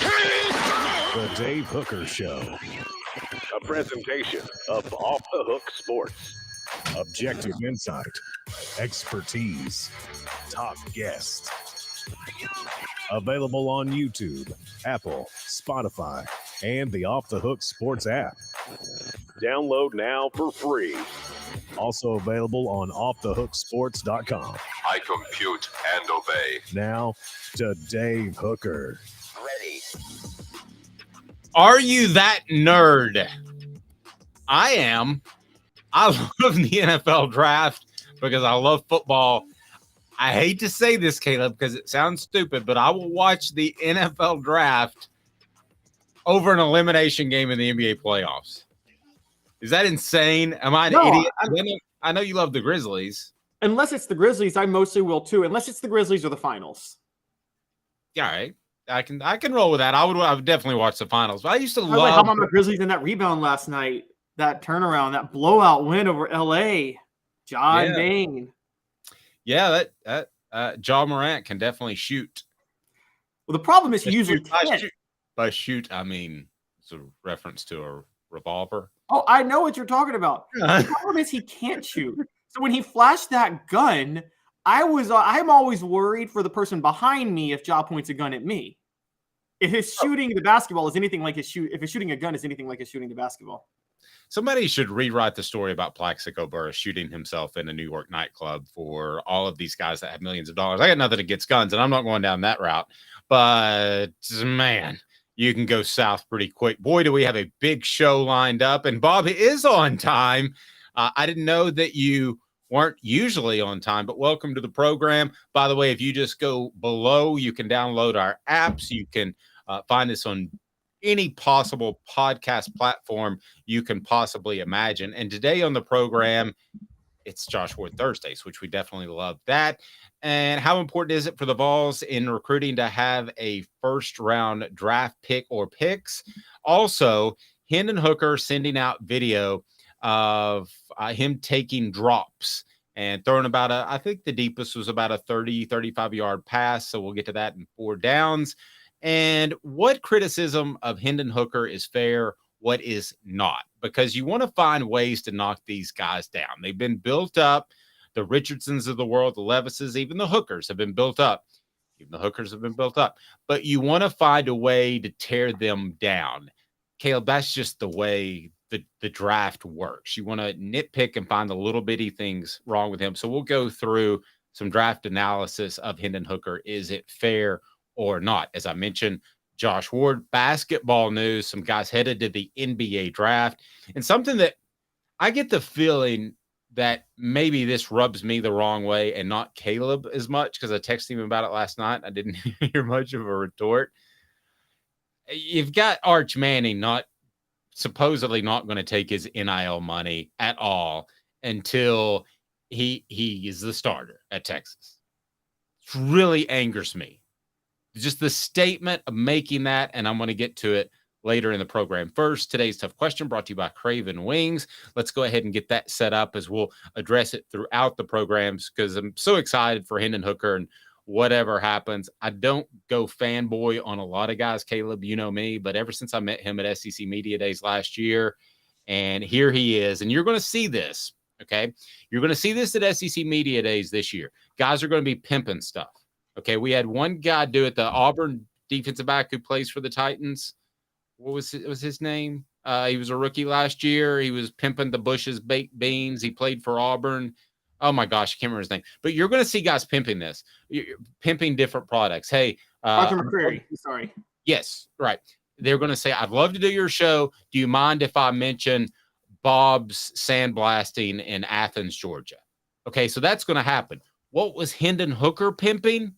The Dave Hooker Show. A presentation of Off the Hook Sports. Objective insight, expertise, top guests. Available on YouTube, Apple, Spotify, and the Off the Hook Sports app. Download now for free. Also available on offthehooksports.com. I compute and obey. Now to Dave Hooker. Ready. Are you that nerd? I am. I love the NFL draft because I love football. I hate to say this, Caleb, because it sounds stupid, but I will watch the NFL draft over an elimination game in the NBA playoffs. Is that insane? Am I an idiot? I know you love the Grizzlies. Unless it's the Grizzlies, I mostly will too. Unless it's the Grizzlies or the finals. Yeah, all right. I can roll with that. I would definitely watch the finals. But I used to love. How about the Grizzlies in that rebound last night? That turnaround, that blowout win over LA. John Bain. Yeah, that Ja Morant can definitely shoot. Well, the problem is he usually can't. By shoot, I mean it's a reference to a revolver. Oh, I know what you're talking about. The problem is he can't shoot. So when he flashed that gun, I'm always worried for the person behind me if Ja points a gun at me. If his shooting the basketball is anything like if his shooting a gun is anything like his shooting the basketball. Somebody should rewrite the story about Plaxico Burress shooting himself in a New York nightclub for all of these guys that have millions of dollars. I got nothing against guns, and I'm not going down that route. But, man, you can go south pretty quick. Boy, do we have a big show lined up. And Bob is on time. I didn't know that you weren't usually on time, but welcome to the program. By the way, if you just go below, you can download our apps. You can find us on any possible podcast platform you can possibly imagine. And today on the program, it's Josh Ward Thursdays, which we definitely love that. And how important is it for the Vols in recruiting to have a first-round draft pick or picks? Also, Hendon Hooker sending out video of him taking drops and throwing I think the deepest was about a 30, 35-yard pass. So we'll get to that in 4 downs. And what criticism of Hendon Hooker is fair, what is not? Because you want to find ways to knock these guys down. They've been built up. The Richardsons of the world, the Levises, even the Hookers have been built up. Even the Hookers have been built up. But you want to find a way to tear them down. Caleb, that's just the way the draft works. You want to nitpick and find the little bitty things wrong with him. So we'll go through some draft analysis of Hendon Hooker. Is it fair or not? As I mentioned, Josh Ward, basketball news, some guys headed to the NBA draft, and something that I get the feeling that maybe this rubs me the wrong way and not Caleb as much, because I texted him about it last night. I didn't hear much of a retort. You've got Arch Manning supposedly not going to take his NIL money at all until he is the starter at Texas. It really angers me. Just the statement of making that, and I'm going to get to it later in the program. First, today's tough question brought to you by Craven Wings. Let's go ahead and get that set up as we'll address it throughout the programs, because I'm so excited for Hendon Hooker and whatever happens. I don't go fanboy on a lot of guys, Caleb, you know me, but ever since I met him at SEC Media Days last year, and here he is, and you're going to see this, okay? You're going to see this at SEC Media Days this year. Guys are going to be pimping stuff. Okay, we had one guy do it, the Auburn defensive back who plays for the Titans. What was his name? He was a rookie last year. He was pimping the Bush's baked beans. He played for Auburn. Oh, my gosh, I can't remember his name. But you're going to see guys pimping this, pimping different products. Hey. Roger McCreary, sorry. Yes, right. They're going to say, I'd love to do your show. Do you mind if I mention Bob's sandblasting in Athens, Georgia? Okay, so that's going to happen. What was Hendon Hooker pimping?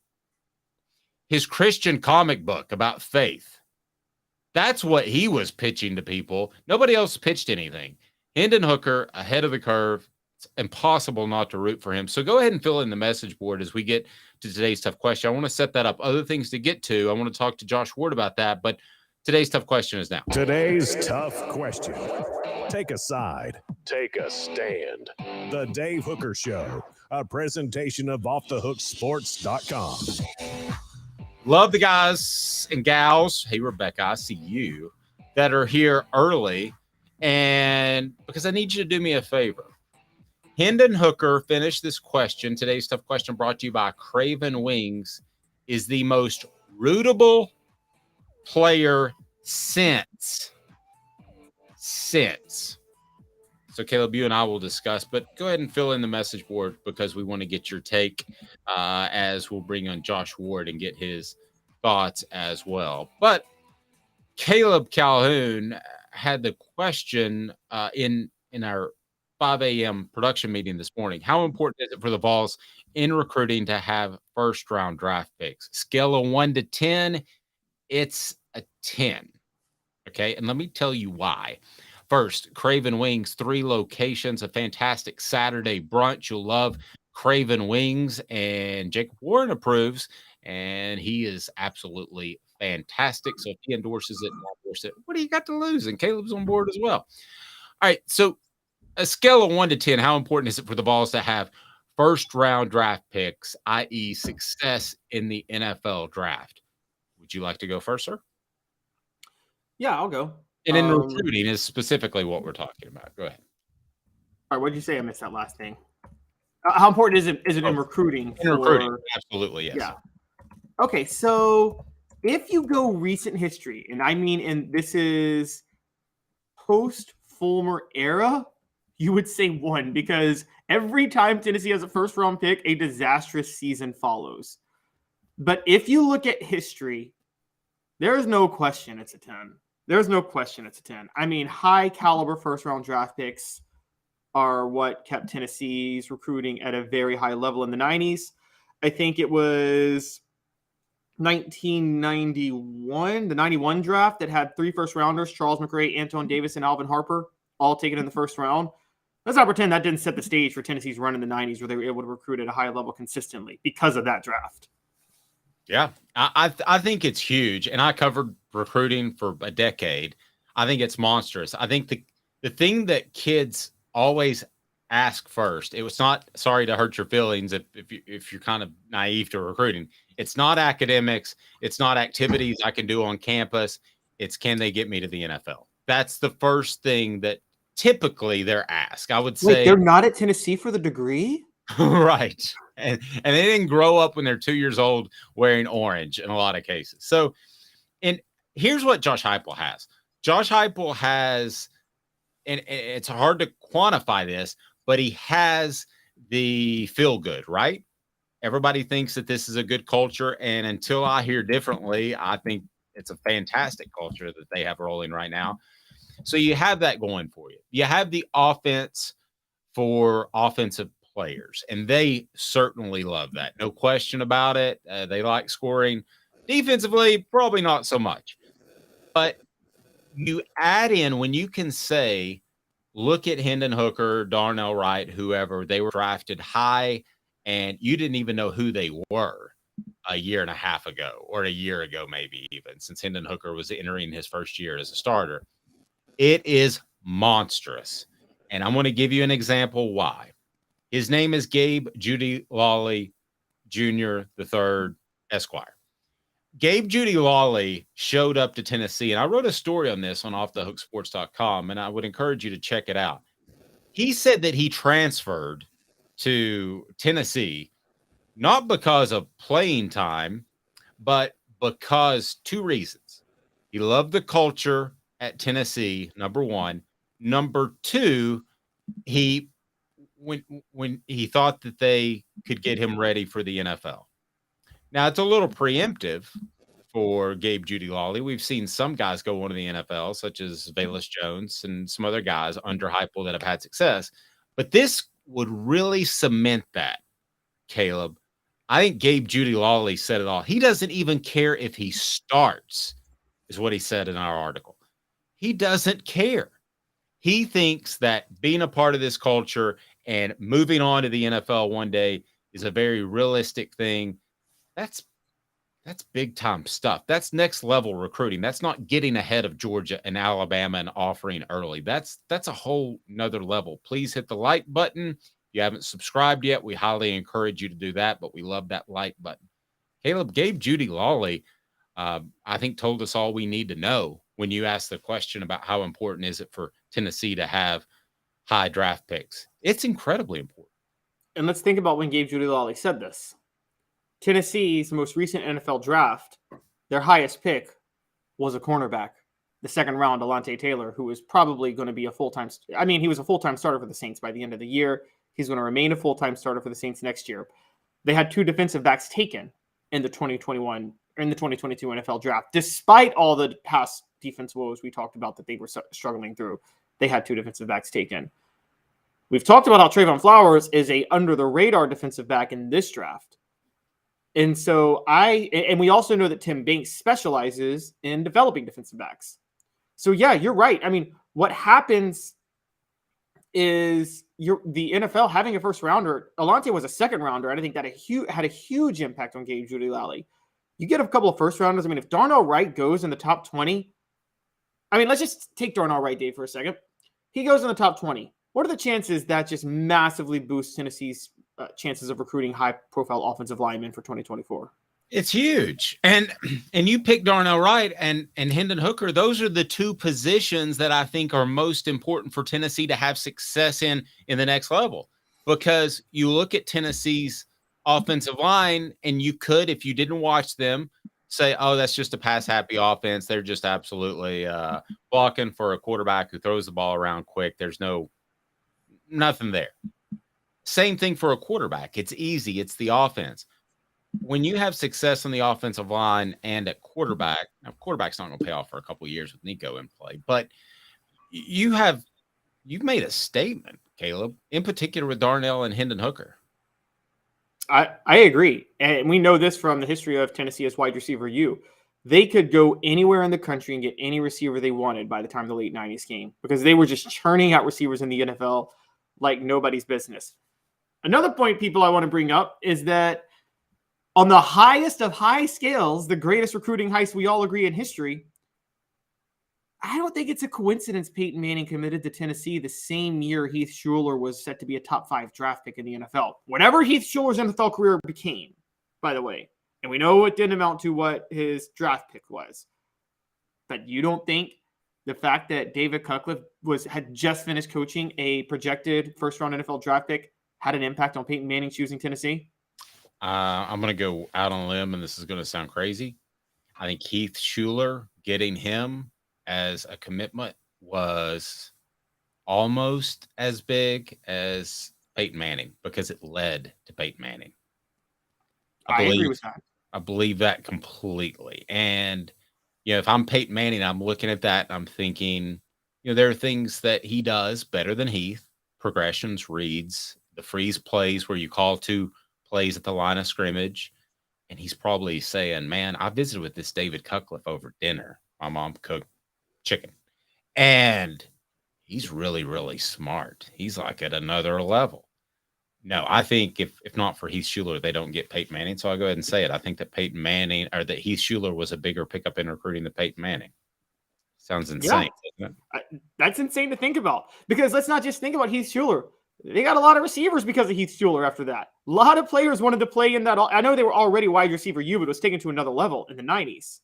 His Christian comic book about faith. That's what he was pitching to people. Nobody else pitched anything. Hendon Hooker ahead of the curve. It's impossible not to root for him. So go ahead and fill in the message board as we get to today's tough question. I want to set that up. Other things to get to. I want to talk to Josh Ward about that, but today's tough question is now. Today's tough question. Take a side. Take a stand. The Dave Hooker Show, a presentation of offthehooksports.com. Love the guys and gals. Hey, Rebecca, I see you that are here early. And because I need you to do me a favor. Hendon Hooker finished this question. Today's tough question brought to you by Craven Wings is the most rootable player since. So, Caleb, you and I will discuss, but go ahead and fill in the message board because we want to get your take as we'll bring on Josh Ward and get his thoughts as well. But Caleb Calhoun had the question in our 5 a.m. production meeting this morning. How important is it for the Vols in recruiting to have first-round draft picks? Scale of 1 to 10, it's a 10. Okay, and let me tell you why. First, Craven Wings, 3 locations, a fantastic Saturday brunch. You'll love Craven Wings, and Jacob Warren approves, and he is absolutely fantastic. So if he endorses it, what do you got to lose? And Caleb's on board as well. All right, so a scale of 1 to 10, how important is it for the Vols to have first-round draft picks, i.e. success in the NFL draft? Would you like to go first, sir? Yeah, I'll go. And in recruiting is specifically what we're talking about. Go ahead. All right, what did you say? I missed that last thing. How important is it in recruiting? In recruiting, absolutely, yes. Yeah. Okay, so if you go recent history, and I mean, and this is post-Fulmer era, you would say 1 because every time Tennessee has a first-round pick, a disastrous season follows. But if you look at history, there is no question it's a 10. There's no question it's a 10. I mean, high-caliber first-round draft picks are what kept Tennessee's recruiting at a very high level in the 90s. I think it was 1991, the 91 draft that had 3 first-rounders, Charles McRae, Antoine Davis, and Alvin Harper, all taken in the first round. Let's not pretend that didn't set the stage for Tennessee's run in the 90s where they were able to recruit at a high level consistently because of that draft. Yeah, I think it's huge, and I covered recruiting for a decade. I think it's monstrous. I think the thing that kids always ask first, it was not, sorry to hurt your feelings if you're kind of naive to recruiting. It's not academics. It's not activities I can do on campus. It's can they get me to the NFL? That's the first thing that typically they're asked. I would say. Wait, they're not at Tennessee for the degree? Right. And they didn't grow up when they're 2 years old wearing orange in a lot of cases. So, and here's what Josh Heupel has. Josh Heupel has, and it's hard to quantify this, but he has the feel good, right? Everybody thinks that this is a good culture. And until I hear differently, I think it's a fantastic culture that they have rolling right now. So you have that going for you. You have the offense for offensive players, and they certainly love that. No question about it. They like scoring. Defensively, probably not so much. But you add in when you can say, look at Hendon Hooker, Darnell Wright, whoever, they were drafted high, and you didn't even know who they were a year and a half ago, or a year ago maybe even, since Hendon Hooker was entering his first year as a starter. It is monstrous. And I'm going to give you an example why. His name is Gabe Judy Lawley Jr. III, Esquire. Gabe Judy Lawley showed up to Tennessee, and I wrote a story on this on offthehooksports.com, and I would encourage you to check it out. He said that he transferred to Tennessee not because of playing time, but because 2 reasons. He loved the culture at Tennessee, number 1. Number 2, when he thought that they could get him ready for the NFL. Now, it's a little preemptive for Gabe Judy Lawley. We've seen some guys go on to the NFL, such as Velus Jones and some other guys under Heupel that have had success. But this would really cement that, Caleb. I think Gabe Judy Lawley said it all. He doesn't even care if he starts, is what he said in our article. He doesn't care. He thinks that being a part of this culture and moving on to the NFL one day is a very realistic thing. That's big time stuff. That's next level recruiting. That's not getting ahead of Georgia and Alabama and offering early. That's a whole nother level. Please hit the like button. If you haven't subscribed yet, we highly encourage you to do that, but we love that like button. Caleb, Gabe Judy Lawley, I think told us all we need to know when you asked the question about how important is it for Tennessee to have high draft picks. It's incredibly important. And let's think about when Gabe Judy Lawley said this. Tennessee's most recent NFL draft, their highest pick was a cornerback, the second round, Alontae Taylor, who was probably going to be a full-time. He was a full-time starter for the Saints by the end of the year. He's going to remain a full-time starter for the Saints next year. They had 2 defensive backs taken in the 2021 or in the 2022 NFL draft, despite all the past defense woes we talked about that they were struggling through. They had 2 defensive backs taken. We've talked about how Trayvon Flowers is a under-the-radar defensive back in this draft. And so we also know that Tim Banks specializes in developing defensive backs. So yeah, you're right. I mean, what happens is the NFL having a first rounder. Alontae was a second rounder. I think that had a huge impact on Gabe Judy Lawley. You get a couple of first rounders. I mean, if Darnell Wright goes in the top 20, let's just take Darnell Wright, Dave, for a second. He goes in the top 20. What are the chances that just massively boosts Tennessee's chances of recruiting high-profile offensive linemen for 2024? It's huge. And you pick Darnell Wright and Hendon Hooker. Those are the 2 positions that I think are most important for Tennessee to have success in the next level. Because you look at Tennessee's offensive line, and you could, if you didn't watch them, say, oh, that's just a pass-happy offense. They're just absolutely blocking for a quarterback who throws the ball around quick. There's nothing there. Same thing for a quarterback. It's easy. It's the offense. When you have success on the offensive line and at quarterback, now quarterback's not going to pay off for a couple of years with Nico in play, but you've made a statement, Caleb, in particular with Darnell and Hendon Hooker. I agree. And we know this from the history of Tennessee as wide receiver U. They could go anywhere in the country and get any receiver they wanted by the time the late 90s came because they were just churning out receivers in the NFL like nobody's business. Another point, people, I want to bring up is that on the highest of high scales, the greatest recruiting heist we all agree in history, I don't think it's a coincidence Peyton Manning committed to Tennessee the same year Heath Schuler was set to be a top 5 draft pick in the NFL. Whenever Heath Schuler's NFL career became, by the way, and we know it didn't amount to what his draft pick was, but you don't think the fact that David Cutcliffe had just finished coaching a projected first-round NFL draft pick had an impact on Peyton Manning choosing Tennessee? I'm going to go out on a limb, and this is going to sound crazy. I think Heath Schuler, getting him as a commitment was almost as big as Peyton Manning because it led to Peyton Manning. I agree with that. I believe that completely. And, if I'm Peyton Manning, I'm looking at that and I'm thinking, there are things that he does better than Heath. Progressions, reads, the freeze plays where you call 2 plays at the line of scrimmage. And he's probably saying, man, I visited with this David Cutcliffe over dinner. My mom cooked chicken. And he's really, really smart. He's like at another level. No, I think if not for Heath Schuler, they don't get Peyton Manning. So I'll go ahead and say it. I think that Peyton Manning or that Heath Schuler was a bigger pickup in recruiting than Peyton Manning. Sounds insane, doesn't it? That's insane to think about because let's not just think about Heath Schuler. They got a lot of receivers because of Heath Schuler after that. A lot of players wanted to play in that. I know they were already wide receiver U, but it was taken to another level in the 90s.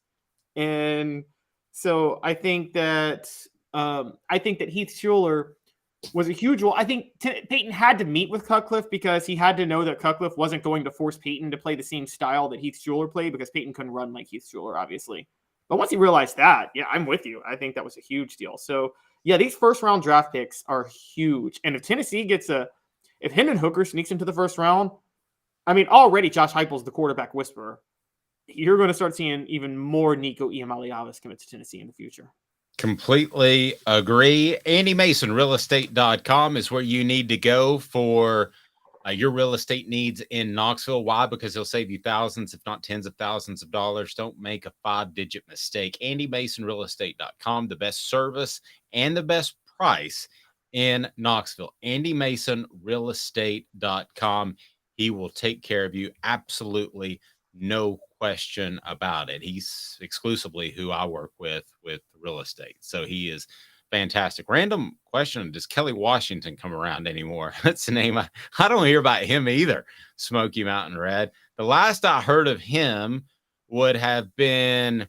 And so I think that Heath Schuler was a huge role. I think Peyton had to meet with Cutcliffe because he had to know that Cutcliffe wasn't going to force Peyton to play the same style that Heath Schuler played because Peyton couldn't run like Heath Schuler, obviously. But once he realized that, yeah, I'm with you. I think that was a huge deal. So, yeah, these first-round draft picks are huge. And if Tennessee if Hendon Hooker sneaks into the first round, already Josh Heupel's the quarterback whisperer. You're going to start seeing even more Nico Iamaleava commit to Tennessee in the future. Completely agree. AndyMasonRealEstate.com is where you need to go for your real estate needs in Knoxville. Why? Because he'll save you thousands, if not tens of thousands of dollars. Don't make a 5-digit mistake. AndyMasonRealEstate.com, the best service and the best price in Knoxville. AndyMasonRealEstate.com. He will take care of you. Absolutely no question about it. He's exclusively who I work with real estate. So he is fantastic. Random question. Does Kelly Washington come around anymore? That's the name. I don't hear about him either. Smoky Mountain Red. The last I heard of him would have been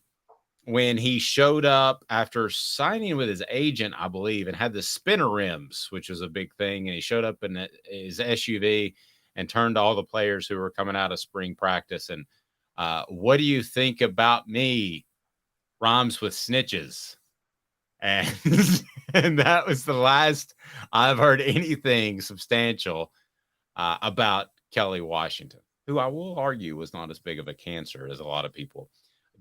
when he showed up after signing with his agent, I believe, and had the spinner rims, which was a big thing. And he showed up in his SUV and turned to all the players who were coming out of spring practice. And what do you think about me? Rhymes with snitches. And, and that was the last I've heard anything substantial about Kelly Washington, who I will argue was not as big of a cancer as a lot of people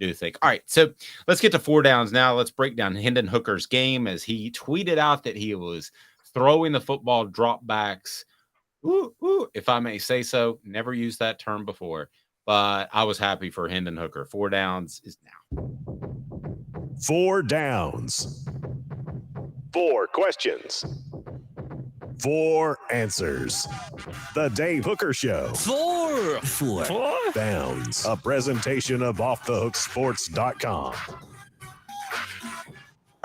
do think. All right, so let's get to 4 downs now. Let's break down Hendon Hooker's game as he tweeted out that he was throwing the football dropbacks. If I may say so, never used that term before, but I was happy for Hendon Hooker. 4 downs is now. 4 downs. 4 questions. 4 answers. The Dave Hooker Show. 4 Downs. A presentation of offthehooksports.com.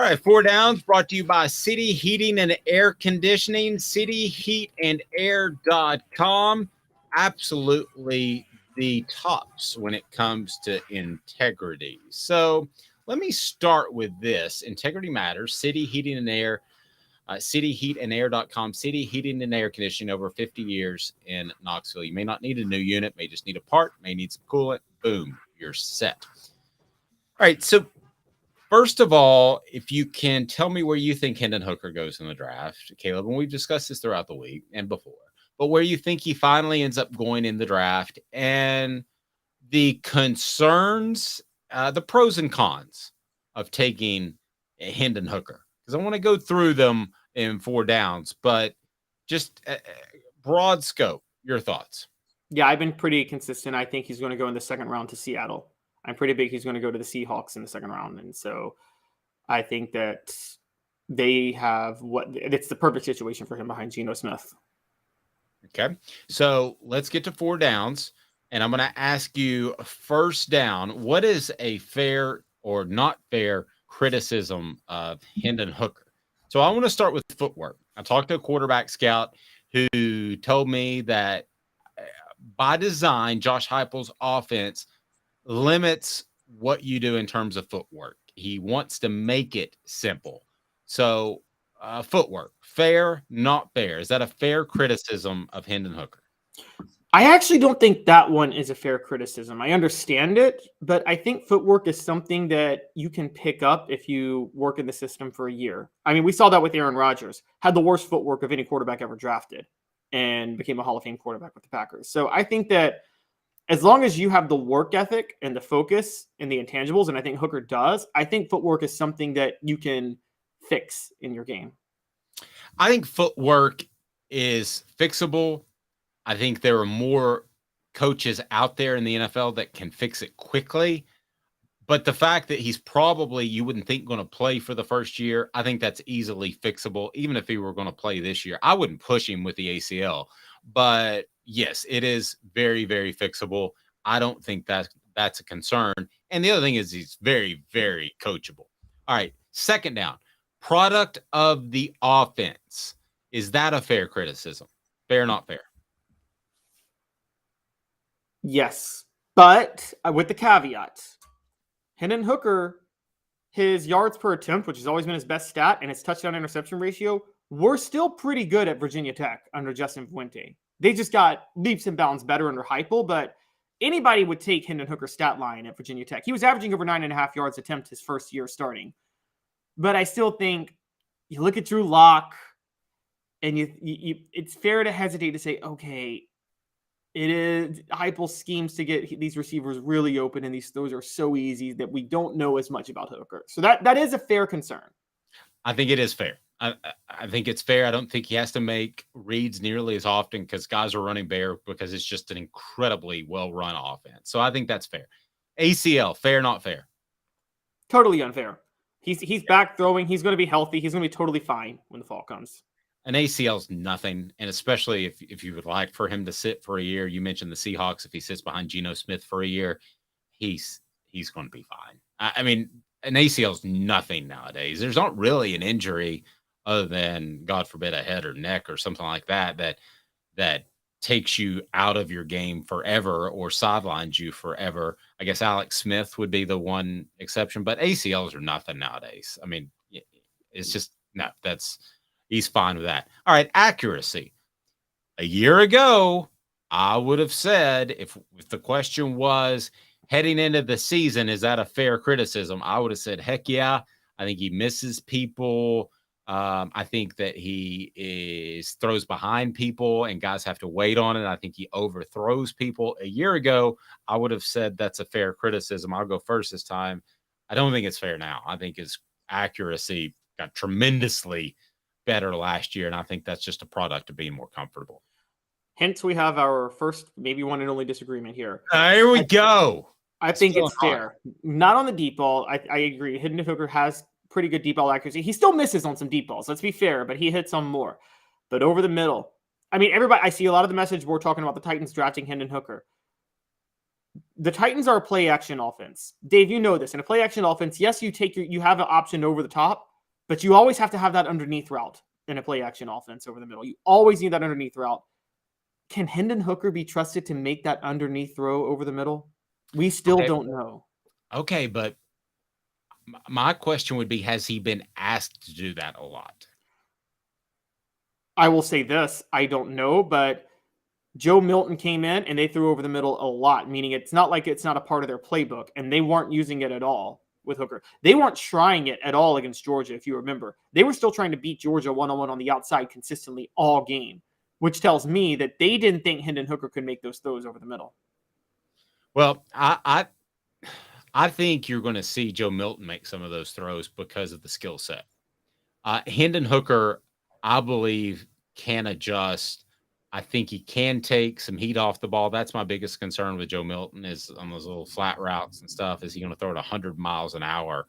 All right, 4 downs brought to you by City Heating and Air Conditioning, cityheatandair.com. Absolutely the tops when it comes to integrity. So let me start with this. Integrity matters. City Heating and Air, cityheatandair.com. City Heating and Air Conditioning, over 50 years in Knoxville. You may not need a new unit, may just need a part, may need some coolant. Boom, you're set. All right, so first of all, if you can tell me where you think Hendon Hooker goes in the draft, Caleb, and we've discussed this throughout the week and before, but where you think he finally ends up going in the draft and the concerns, the pros and cons of taking Hendon Hooker. Because I want to go through them in 4 downs, but just broad scope, your thoughts. Yeah, I've been pretty consistent. I think he's going to go in the second round to Seattle. I'm pretty big he's going to go to the Seahawks in the second round. And so I think that they have it's the perfect situation for him behind Geno Smith. Okay. So let's get to 4 downs. And I'm going to ask you, first down, what is a fair or not fair criticism of Hendon Hooker? So I want to start with footwork. I talked to a quarterback scout who told me that by design, Josh Heupel's offense limits what you do in terms of footwork. He wants to make it simple. So footwork, fair, not fair. Is that a fair criticism of Hendon Hooker? I actually don't think that one is a fair criticism. I understand it, but I think footwork is something that you can pick up if you work in the system for a year. I mean, we saw that with Aaron Rodgers, had the worst footwork of any quarterback ever drafted and became a Hall of Fame quarterback with the Packers. So I think that as long as you have the work ethic and the focus and the intangibles, and I think Hooker does, I think footwork is something that you can fix in your game. I think footwork is fixable. I think there are more coaches out there in the NFL that can fix it quickly. But the fact that he's probably, you wouldn't think, going to play for the first year, I think that's easily fixable. Even if he were going to play this year, I wouldn't push him with the ACL. But yes, it is very, very fixable. I don't think that's a concern. And the other thing is he's very, very coachable. All right, second down. Product of the offense. Is that a fair criticism? Fair or not fair? Yes, but with the caveat, Hendon Hooker, his yards per attempt, which has always been his best stat, and his touchdown interception ratio, were still pretty good at Virginia Tech under Justin Fuente. They just got leaps and bounds better under Heupel, but anybody would take Hendon Hooker's stat line at Virginia Tech. He was averaging over 9.5 yards attempt his first year starting. But I still think you look at Drew Lock, and you it's fair to hesitate to say, okay, it is Heupel schemes to get these receivers really open, and those are so easy that we don't know as much about Hooker. So that is a fair concern. I think it is fair. I think it's fair. I don't think he has to make reads nearly as often because guys are running bare because it's just an incredibly well-run offense. So I think that's fair. ACL, fair, not fair? Totally unfair. He's back throwing. He's going to be healthy. He's going to be totally fine when the fall comes. An ACL is nothing, and especially if you would like for him to sit for a year. You mentioned the Seahawks. If he sits behind Geno Smith for a year, he's going to be fine. I mean, an ACL is nothing nowadays. There's not really an injury other than, God forbid, a head or neck or something like that takes you out of your game forever or sidelines you forever. I guess Alex Smith would be the one exception, but ACLs are nothing nowadays. I mean, it's just no, he's fine with that. All right, accuracy. A year ago, I would have said if the question was heading into the season, is that a fair criticism? I would have said, heck yeah. I think he misses people. I think that he throws behind people and guys have to wait on it. I think he overthrows people. A year ago, I would have said that's a fair criticism. I'll go first this time. I don't think it's fair now. I think his accuracy got tremendously better last year, and I think that's just a product of being more comfortable. Hence, we have our first, maybe one and only disagreement here. Here we go. I think it's fair. Not on the deep ball. I agree. Hendon Hooker has pretty good deep ball accuracy. He still misses on some deep balls. Let's be fair, but he hits some more. But over the middle, I mean, everybody. I see a lot of the message board talking about the Titans drafting Hendon Hooker. The Titans are a play action offense. Dave, you know this. In a play action offense, yes, you have an option over the top, but you always have to have that underneath route in a play action offense over the middle. You always need that underneath route. Can Hendon Hooker be trusted to make that underneath throw over the middle? We still don't know. Okay, but my question would be, has he been asked to do that a lot? I will say this. I don't know, but Joe Milton came in and they threw over the middle a lot, meaning it's not like it's not a part of their playbook, and they weren't using it at all with Hooker. They weren't trying it at all against Georgia, if you remember. They were still trying to beat Georgia one-on-one on the outside consistently all game, which tells me that they didn't think Hendon Hooker could make those throws over the middle. Well, I think you're going to see Joe Milton make some of those throws because of the skill set. Hendon Hooker, I believe, can adjust. I think he can take some heat off the ball. That's my biggest concern with Joe Milton is on those little flat routes and stuff. Is he going to throw it 100 miles an hour?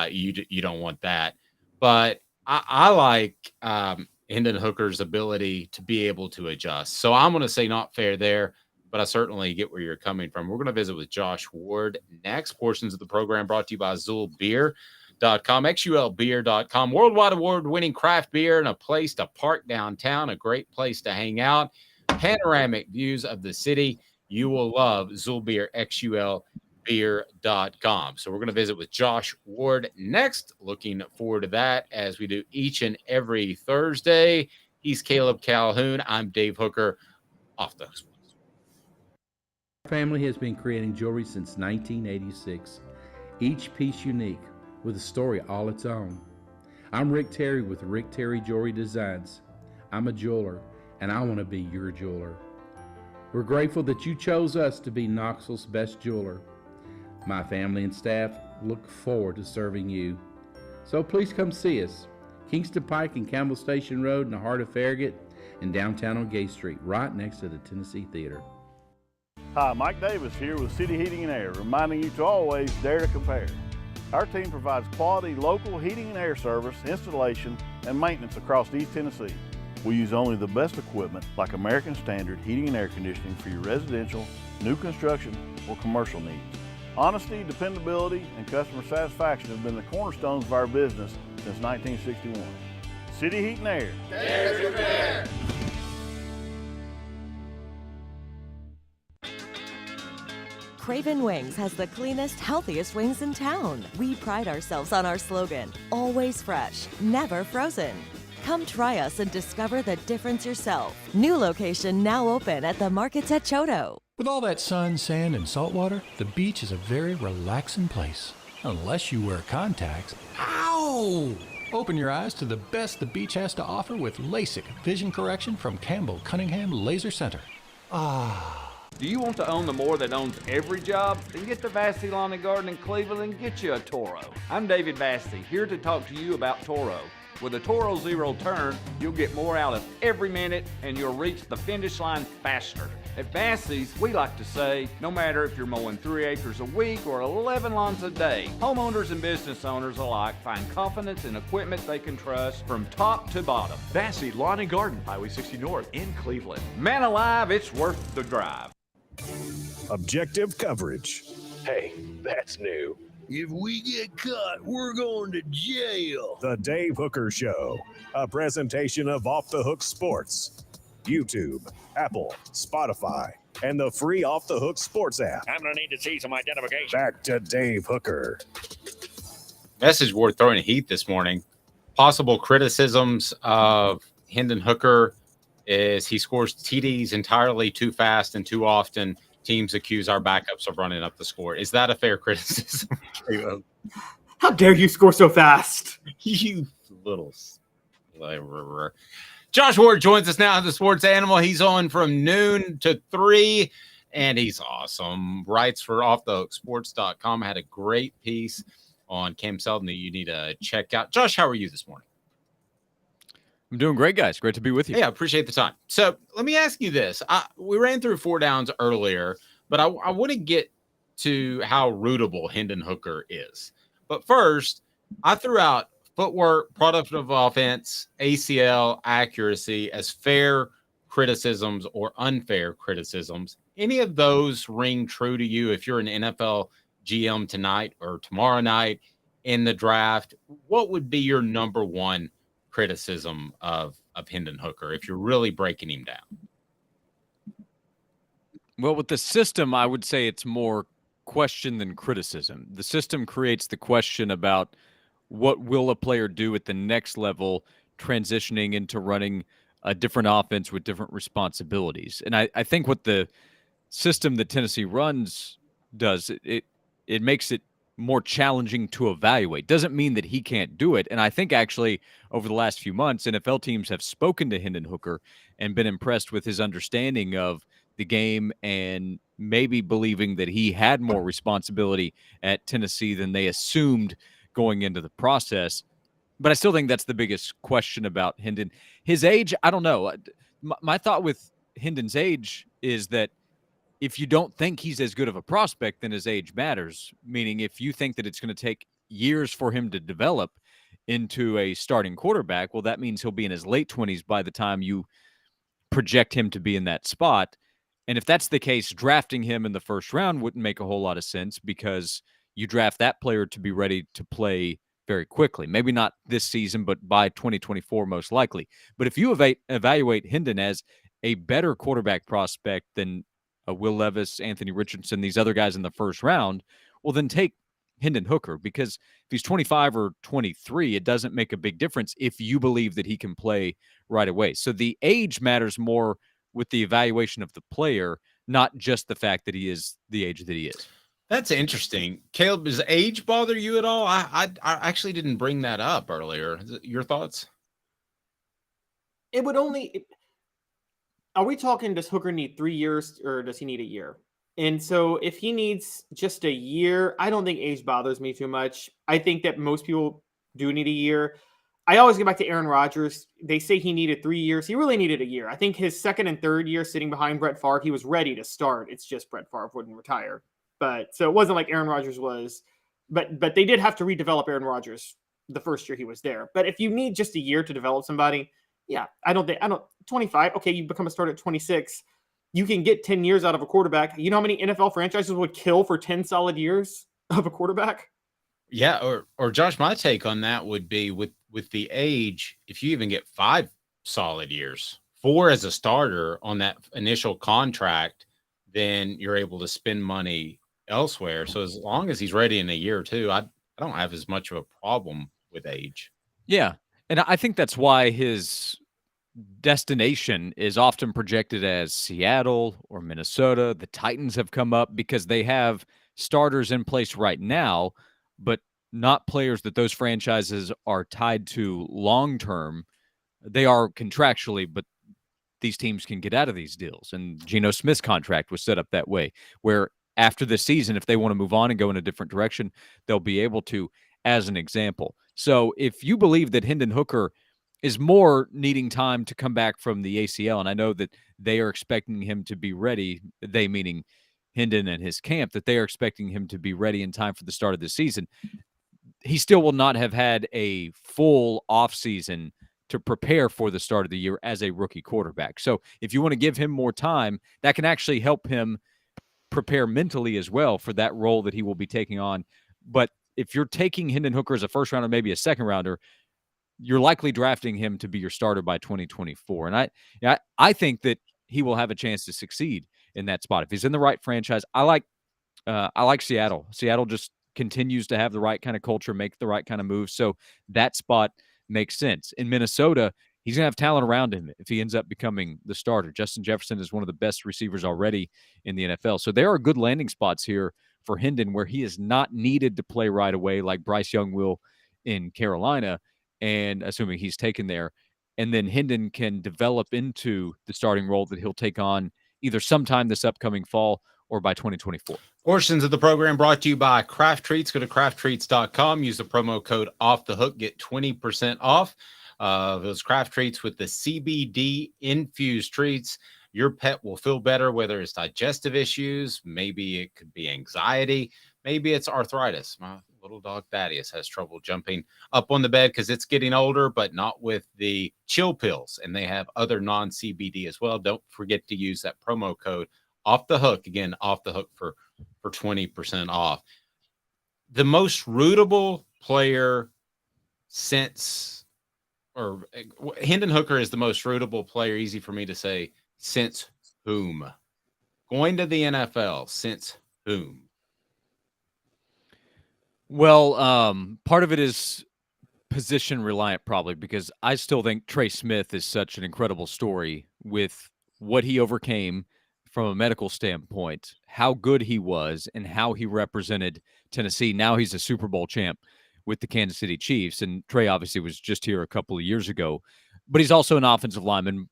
You don't want that. But I like Hendon Hooker's ability to be able to adjust. So I'm going to say not fair there, but I certainly get where you're coming from. We're going to visit with Josh Ward next. Portions of the program brought to you by ZulBeer.com, XULBeer.com, worldwide award-winning craft beer and a place to park downtown, a great place to hang out. Panoramic views of the city. You will love ZulBeer, XULBeer.com. So we're going to visit with Josh Ward next. Looking forward to that as we do each and every Thursday. He's Caleb Calhoun. I'm Dave Hooker. Off the Hooks. Family has been creating jewelry since 1986, each piece unique with a story all its own. I'm Rick Terry with Rick Terry Jewelry Designs. I'm a jeweler, and I want to be your jeweler. We're grateful that you chose us to be Knoxville's best jeweler. My family and staff look forward to serving you. So please come see us. Kingston Pike and Campbell Station Road in the heart of Farragut and downtown on Gay Street, right next to the Tennessee Theater. Hi, Mike Davis here with City Heating and Air, reminding you to always dare to compare. Our team provides quality local heating and air service, installation, and maintenance across East Tennessee. We use only the best equipment like American Standard heating and air conditioning for your residential, new construction, or commercial needs. Honesty, dependability, and customer satisfaction have been the cornerstones of our business since 1961. City Heat and Air. Dare to compare. Craven Wings has the cleanest, healthiest wings in town. We pride ourselves on our slogan, always fresh, never frozen. Come try us and discover the difference yourself. New location now open at the Markets at Choto. With all that sun, sand, and salt water, the beach is a very relaxing place. Unless you wear contacts. Ow! Open your eyes to the best the beach has to offer with LASIK vision correction from Campbell Cunningham Laser Center. Ah. Do you want to own the more that owns every job? Then get to Vassey Lawn and Garden in Cleveland and get you a Toro. I'm David Vassey, here to talk to you about Toro. With a Toro Zero Turn, you'll get more out of every minute and you'll reach the finish line faster. At Vassey's, we like to say, no matter if you're mowing 3 acres a week or 11 lawns a day, homeowners and business owners alike find confidence in equipment they can trust from top to bottom. Vassey Lawn and Garden, Highway 60 North in Cleveland. Man alive, it's worth the drive. Objective coverage. Hey, that's new. If we get caught, we're going to jail. The Dave Hooker Show, a presentation of Off the Hook Sports. YouTube, Apple, Spotify, and the free Off the Hook Sports app. I'm going to need to see some identification. Back to Dave Hooker. Message board throwing heat this morning. Possible criticisms of Hendon Hooker is he scores TDs entirely too fast and too often. Teams accuse our backups of running up the score. Is that a fair criticism, Caleb? How dare you score so fast? You little sliver. Josh Ward joins us now, the sports animal. He's on from noon to 3, and he's awesome. Writes for offthehooksports.com. Had a great piece on Cam Seldon that you need to check out. Josh, how are you this morning? I'm doing great, guys. Great to be with you. Yeah, I appreciate the time. So let me ask you this. We ran through 4 downs earlier, but I want to get to how rootable Hendon Hooker is. But first, I threw out footwork, product of offense, ACL, accuracy as fair criticisms or unfair criticisms. Any of those ring true to you if you're an NFL GM tonight or tomorrow night in the draft? What would be your number one criticism of Hendon Hooker if you're really breaking him down? Well, with the system, I would say it's more question than criticism. The system creates the question about what will a player do at the next level, transitioning into running a different offense with different responsibilities. And I think what the system that Tennessee runs does, it makes it more challenging to evaluate. Doesn't mean that he can't do it. And I think actually over the last few months, NFL teams have spoken to Hendon Hooker and been impressed with his understanding of the game and maybe believing that he had more responsibility at Tennessee than they assumed going into the process. But I still think that's the biggest question about Hendon. His age, I don't know. My thought with Hendon's age is that if you don't think he's as good of a prospect, then his age matters. Meaning if you think that it's going to take years for him to develop into a starting quarterback, well, that means he'll be in his late 20s by the time you project him to be in that spot. And if that's the case, drafting him in the first round wouldn't make a whole lot of sense because you draft that player to be ready to play very quickly. Maybe not this season, but by 2024, most likely. But if you evaluate Hendon as a better quarterback prospect than Will Levis, Anthony Richardson, these other guys in the first round, well, then take Hendon Hooker, because if he's 25 or 23, it doesn't make a big difference if you believe that he can play right away. So the age matters more with the evaluation of the player, not just the fact that he is the age that he is. That's interesting. Caleb, does age bother you at all? I actually didn't bring that up earlier. Your thoughts? It would only... Are we talking, does Hooker need 3 years or does he need a year? And so if he needs just a year, I don't think age bothers me too much. I think that most people do need a year. I always go back to Aaron Rodgers. They say he needed 3 years. He really needed a year. I think his second and third year sitting behind Brett Favre, he was ready to start. It's just Brett Favre wouldn't retire. But so it wasn't like Aaron Rodgers was, but they did have to redevelop Aaron Rodgers the first year he was there. But if you need just a year to develop somebody, yeah, I don't 25. Okay, you become a starter at 26. You can get 10 years out of a quarterback. You know how many NFL franchises would kill for 10 solid years of a quarterback? Yeah, or Josh, my take on that would be with the age, if you even get 5 solid years, 4 as a starter on that initial contract, then you're able to spend money elsewhere. So as long as he's ready in a year or two, I don't have as much of a problem with age. Yeah. And I think that's why his destination is often projected as Seattle or Minnesota. The Titans have come up because they have starters in place right now, but not players that those franchises are tied to long-term. They are contractually, but these teams can get out of these deals. And Geno Smith's contract was set up that way, where after the season, if they want to move on and go in a different direction, they'll be able to, as an example. So if you believe that Hendon Hooker is more needing time to come back from the ACL, and I know that they are expecting him to be ready, they meaning Hendon and his camp, that they are expecting him to be ready in time for the start of the season, he still will not have had a full offseason to prepare for the start of the year as a rookie quarterback. So if you want to give him more time, that can actually help him prepare mentally as well for that role that he will be taking on. But if you're taking Hendon Hooker as a first rounder, maybe a second rounder, you're likely drafting him to be your starter by 2024. And I think that he will have a chance to succeed in that spot if he's in the right franchise. I like Seattle. Seattle just continues to have the right kind of culture, make the right kind of moves. So that spot makes sense. In Minnesota, he's going to have talent around him if he ends up becoming the starter. Justin Jefferson is one of the best receivers already in the NFL. So there are good landing spots here for Hendon where he is not needed to play right away like Bryce Young will in Carolina, and assuming he's taken there. And then Hendon can develop into the starting role that he'll take on either sometime this upcoming fall or by 2024. Portions of the program brought to you by Craft Treats. Go to crafttreats.com. Use the promo code Off the Hook. Get 20% off those Craft Treats with the CBD infused treats. Your pet will feel better, whether it's digestive issues, maybe it could be anxiety, maybe it's arthritis. My little dog Thaddeus has trouble jumping up on the bed because it's getting older, but not with the chill pills. And they have other non-CBD as well. Don't forget to use that promo code Off the Hook. Again, Off the Hook for 20% off. The most rootable player since, or Hendon Hooker is the most rootable player, easy for me to say, since whom? Going to the NFL, since whom? Well, part of it is position reliant probably because I still think Trey Smith is such an incredible story with what he overcame from a medical standpoint, how good he was, and how he represented Tennessee. Now he's a Super Bowl champ with the Kansas City Chiefs, and Trey obviously was just here a couple of years ago, but he's also an offensive lineman.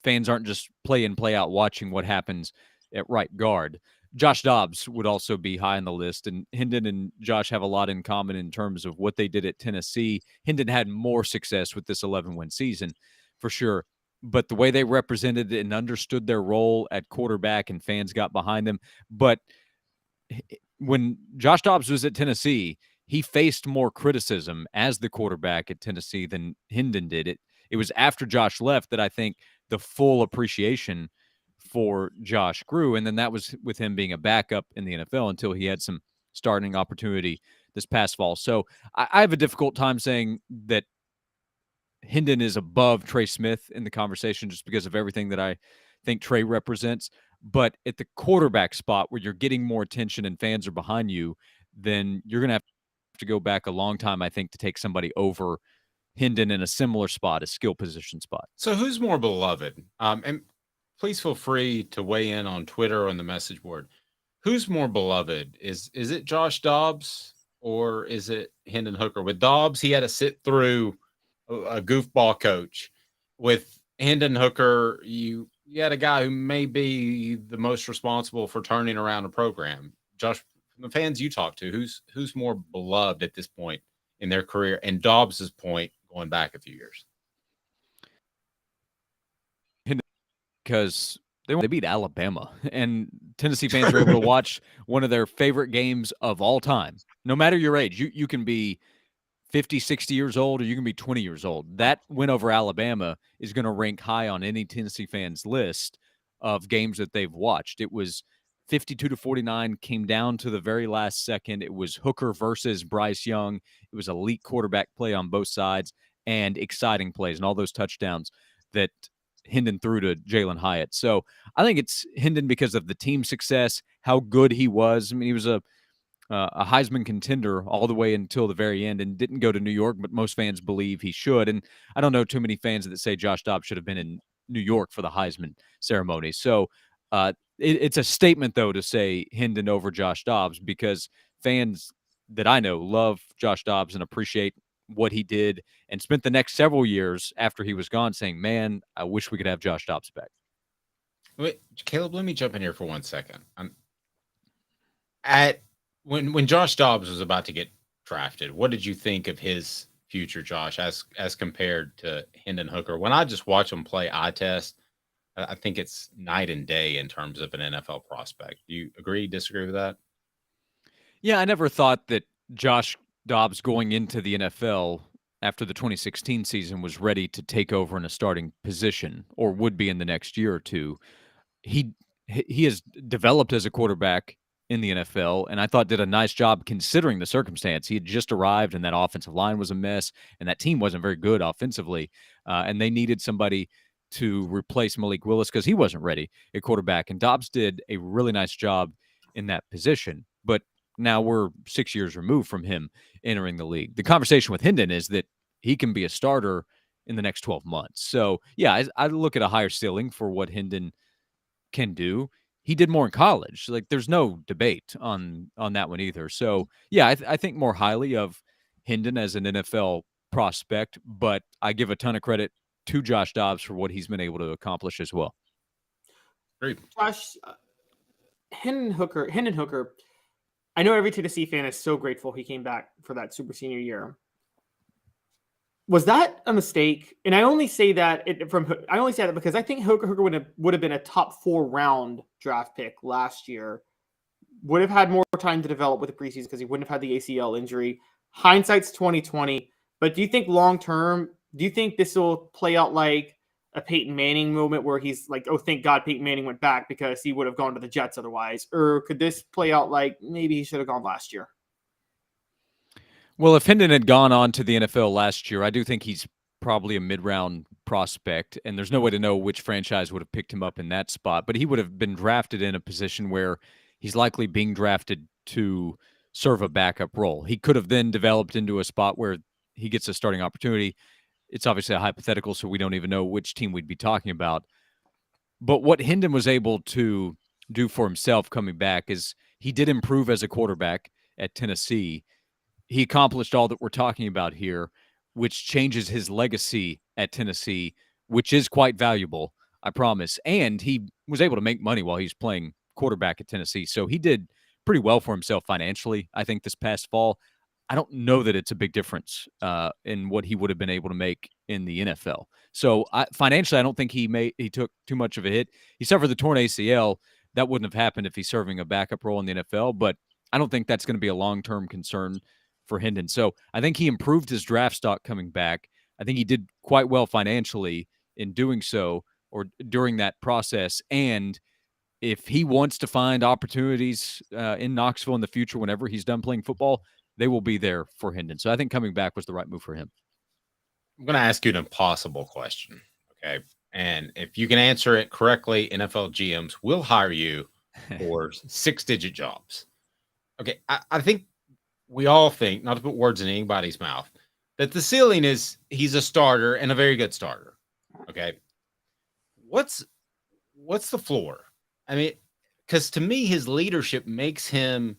Fans aren't just play in, play out watching what happens at right guard. Josh Dobbs would also be high on the list, and Hendon and Josh have a lot in common in terms of what they did at Tennessee. Hendon had more success with this 11-win season, for sure, but the way they represented and understood their role at quarterback and fans got behind them. But when Josh Dobbs was at Tennessee, he faced more criticism as the quarterback at Tennessee than Hendon did. It was after Josh left that I think the full appreciation for Josh grew, and then that was with him being a backup in the NFL until he had some starting opportunity this past fall. So I have a difficult time saying that Hendon is above Trey Smith in the conversation just because of everything that I think Trey represents. But at the quarterback spot where you're getting more attention and fans are behind you, then you're going to have to go back a long time, I think, to take somebody over Hendon in a similar spot, a skill position spot. So who's more beloved? And please feel free to weigh in on Twitter or on the message board. Who's more beloved? Is it Josh Dobbs or is it Hendon Hooker? With Dobbs, he had to sit through a goofball coach. With Hendon Hooker, you had a guy who may be the most responsible for turning around a program. Josh, from the fans you talk to, who's more beloved at this point in their career? And Dobbs's point going back a few years. Because they beat Alabama, and Tennessee fans are able to watch one of their favorite games of all time. No matter your age, you can be 50, 60 years old, or you can be 20 years old. That win over Alabama is going to rank high on any Tennessee fans list of games that they've watched. It was 52-49, came down to the very last second. It was Hooker versus Bryce Young. It was elite quarterback play on both sides and exciting plays and all those touchdowns that Hendon threw to Jalen Hyatt. So I think it's Hendon because of the team success, how good he was. I mean, he was a Heisman contender all the way until the very end and didn't go to New York, but most fans believe he should. And I don't know too many fans that say Josh Dobbs should have been in New York for the Heisman ceremony. So it's a statement, though, to say Hendon over Josh Dobbs because fans that I know love Josh Dobbs and appreciate what he did and spent the next several years after he was gone saying, man, I wish we could have Josh Dobbs back. Wait, Caleb, let me jump in here for 1 second. When Josh Dobbs was about to get drafted, what did you think of his future, Josh, as compared to Hendon Hooker? When I just watch him play eye test, I think it's night and day in terms of an NFL prospect. Do you agree, disagree with that? Yeah, I never thought that Josh Dobbs going into the NFL after the 2016 season was ready to take over in a starting position or would be in the next year or two. He has developed as a quarterback in the NFL, and I thought did a nice job considering the circumstance. He had just arrived, and that offensive line was a mess, and that team wasn't very good offensively, and they needed somebody to replace Malik Willis because he wasn't ready at quarterback, and Dobbs did a really nice job in that position. But now we're 6 years removed from him entering the league. The conversation with Hendon is that he can be a starter in the next 12 months. So, yeah, I look at a higher ceiling for what Hendon can do. He did more in college. Like, there's no debate on that one either. So, yeah, I think more highly of Hendon as an NFL prospect, but I give a ton of credit to Josh Dobbs for what he's been able to accomplish as well. Great. Josh, Hendon Hooker, I know every Tennessee fan is so grateful he came back for that super senior year. Was that a mistake? And I only say that because I think Hooker would have been a top 4 round draft pick last year. Would have had more time to develop with the preseason because he wouldn't have had the ACL injury. Hindsight's 2020. But do you think long term? Do you think this will play out like a Peyton Manning moment where he's like, "Oh, thank God Peyton Manning went back because he would have gone to the Jets otherwise," or could this play out like maybe he should have gone last year? Well, if Hendon had gone on to the NFL last year, I do think he's probably a mid-round prospect, and there's no way to know which franchise would have picked him up in that spot. But he would have been drafted in a position where he's likely being drafted to serve a backup role. He could have then developed into a spot where he gets a starting opportunity. It's obviously a hypothetical, so we don't even know which team we'd be talking about. But what Hendon was able to do for himself coming back is he did improve as a quarterback at Tennessee. He accomplished all that we're talking about here, which changes his legacy at Tennessee, which is quite valuable, I promise. And he was able to make money while he's playing quarterback at Tennessee. So he did pretty well for himself financially, I think, this past fall. I don't know that it's a big difference in what he would have been able to make in the NFL. So financially, I don't think he took too much of a hit. He suffered the torn ACL. That wouldn't have happened if he's serving a backup role in the NFL, but I don't think that's going to be a long-term concern for Hendon. So I think he improved his draft stock coming back. I think he did quite well financially in doing so or during that process. And if he wants to find opportunities in Knoxville in the future, whenever he's done playing football, they will be there for Hendon. So I think coming back was the right move for him. I'm going to ask you an impossible question. Okay. And if you can answer it correctly, NFL GMs will hire you for 6-digit jobs. Okay. I think we all think, not to put words in anybody's mouth, that the ceiling is he's a starter and a very good starter. Okay. What's the floor? I mean, because to me, his leadership makes him,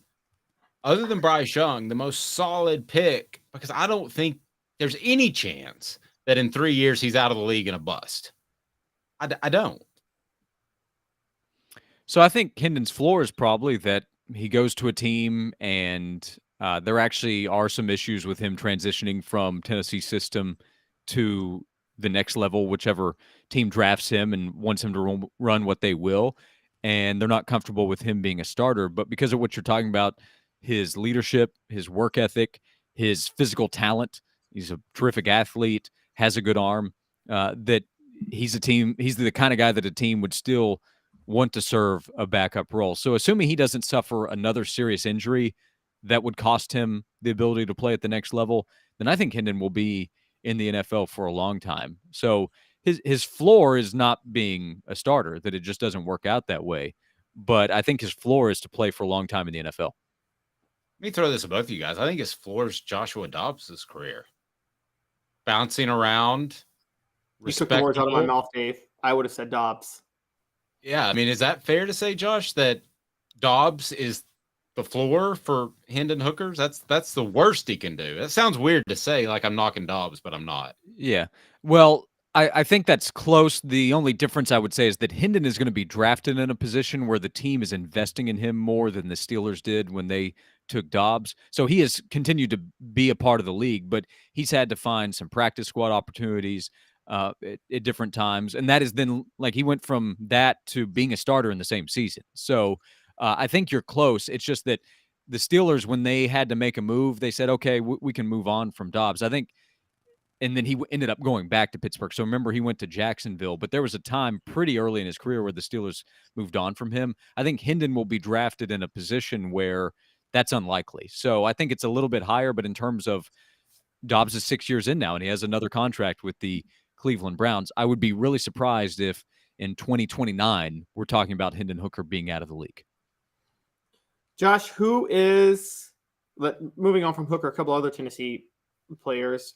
other than Bryce Young, the most solid pick, because I don't think there's any chance that in 3 years he's out of the league and a bust. I don't. So I think Hendon's floor is probably that he goes to a team and there actually are some issues with him transitioning from Tennessee system to the next level, whichever team drafts him and wants him to run what they will. And they're not comfortable with him being a starter. But because of what you're talking about, his leadership, his work ethic, his physical talent, he's a terrific athlete, has a good arm, that he's the kind of guy that a team would still want to serve a backup role. So assuming he doesn't suffer another serious injury that would cost him the ability to play at the next level, then I think Hendon will be in the NFL for a long time. So his floor is not being a starter, that it just doesn't work out that way. But I think his floor is to play for a long time in the NFL. Let me throw this at both of you guys. I think his floor is Joshua Dobbs' career. Bouncing around. You took the words out of my mouth, Dave. I would have said Dobbs. Yeah, I mean, is that fair to say, Josh, that Dobbs is the floor for Hendon Hookers? That's the worst he can do. That sounds weird to say, like I'm knocking Dobbs, but I'm not. Yeah. Well, I think that's close. The only difference I would say is that Hendon is going to be drafted in a position where the team is investing in him more than the Steelers did when they took Dobbs. So he has continued to be a part of the league, but he's had to find some practice squad opportunities at different times. And that is then, like, he went from that to being a starter in the same season. So I think you're close. It's just that the Steelers, when they had to make a move, they said, okay, we can move on from Dobbs. I think and then he ended up going back to Pittsburgh. So remember, he went to Jacksonville, but there was a time pretty early in his career where the Steelers moved on from him. I think Hendon will be drafted in a position where that's unlikely. So I think it's a little bit higher, but in terms of Dobbs is 6 years in now, and he has another contract with the Cleveland Browns. I would be really surprised if in 2029 we're talking about Hendon Hooker being out of the league. Josh, who is moving on from Hooker? A couple other Tennessee players.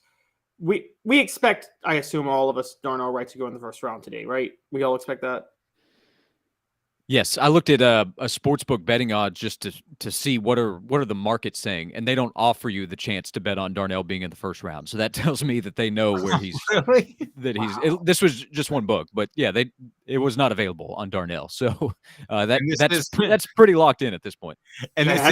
We expect, I assume, all of us, Darnell Wright to go in the first round today, right? We all expect that. Yes, I looked at a sportsbook betting odds just to see what are the markets saying, and they don't offer you the chance to bet on Darnell being in the first round. So that tells me that they know where he's Really? that he's. This was just one book, but yeah, it was not available on Darnell. So that's pretty locked in at this point. And Yeah,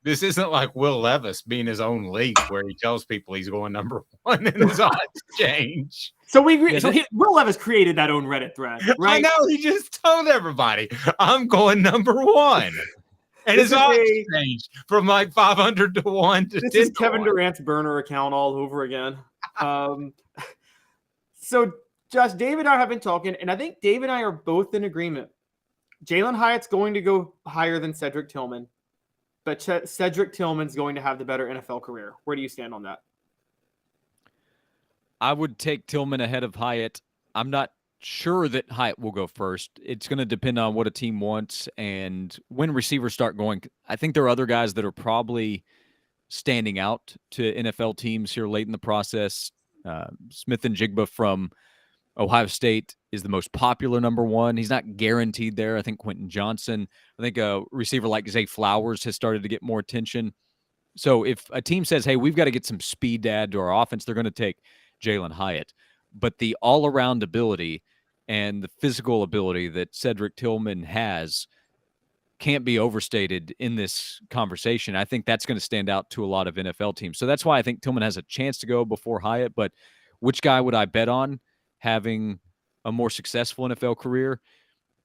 this isn't like Will Levis being his own league where he tells people he's going number one and his odds change. So we agree. Will Levis created that own Reddit thread, right? I know. He just told everybody, "I'm going number one," and his odds changed from like 500 to 1 to 10. This is Kevin Durant's burner account all over again. So, Josh, Dave and I have been talking, and I think Dave and I are both in agreement. Jalen Hyatt's going to go higher than Cedric Tillman, but Cedric Tillman's going to have the better NFL career. Where do you stand on that? I would take Tillman ahead of Hyatt. I'm not sure that Hyatt will go first. It's going to depend on what a team wants and when receivers start going. I think there are other guys that are probably standing out to NFL teams here late in the process. Smith and Jigba from Ohio State is the most popular number one. He's not guaranteed there. I think Quentin Johnson. I think a receiver like Zay Flowers has started to get more attention. So if a team says, hey, we've got to get some speed to add to our offense, they're going to take Jalen Hyatt. But the all-around ability and the physical ability that Cedric Tillman has can't be overstated in this conversation. I think that's going to stand out to a lot of NFL teams. So that's why I think Tillman has a chance to go before Hyatt. But which guy would I bet on having a more successful NFL career?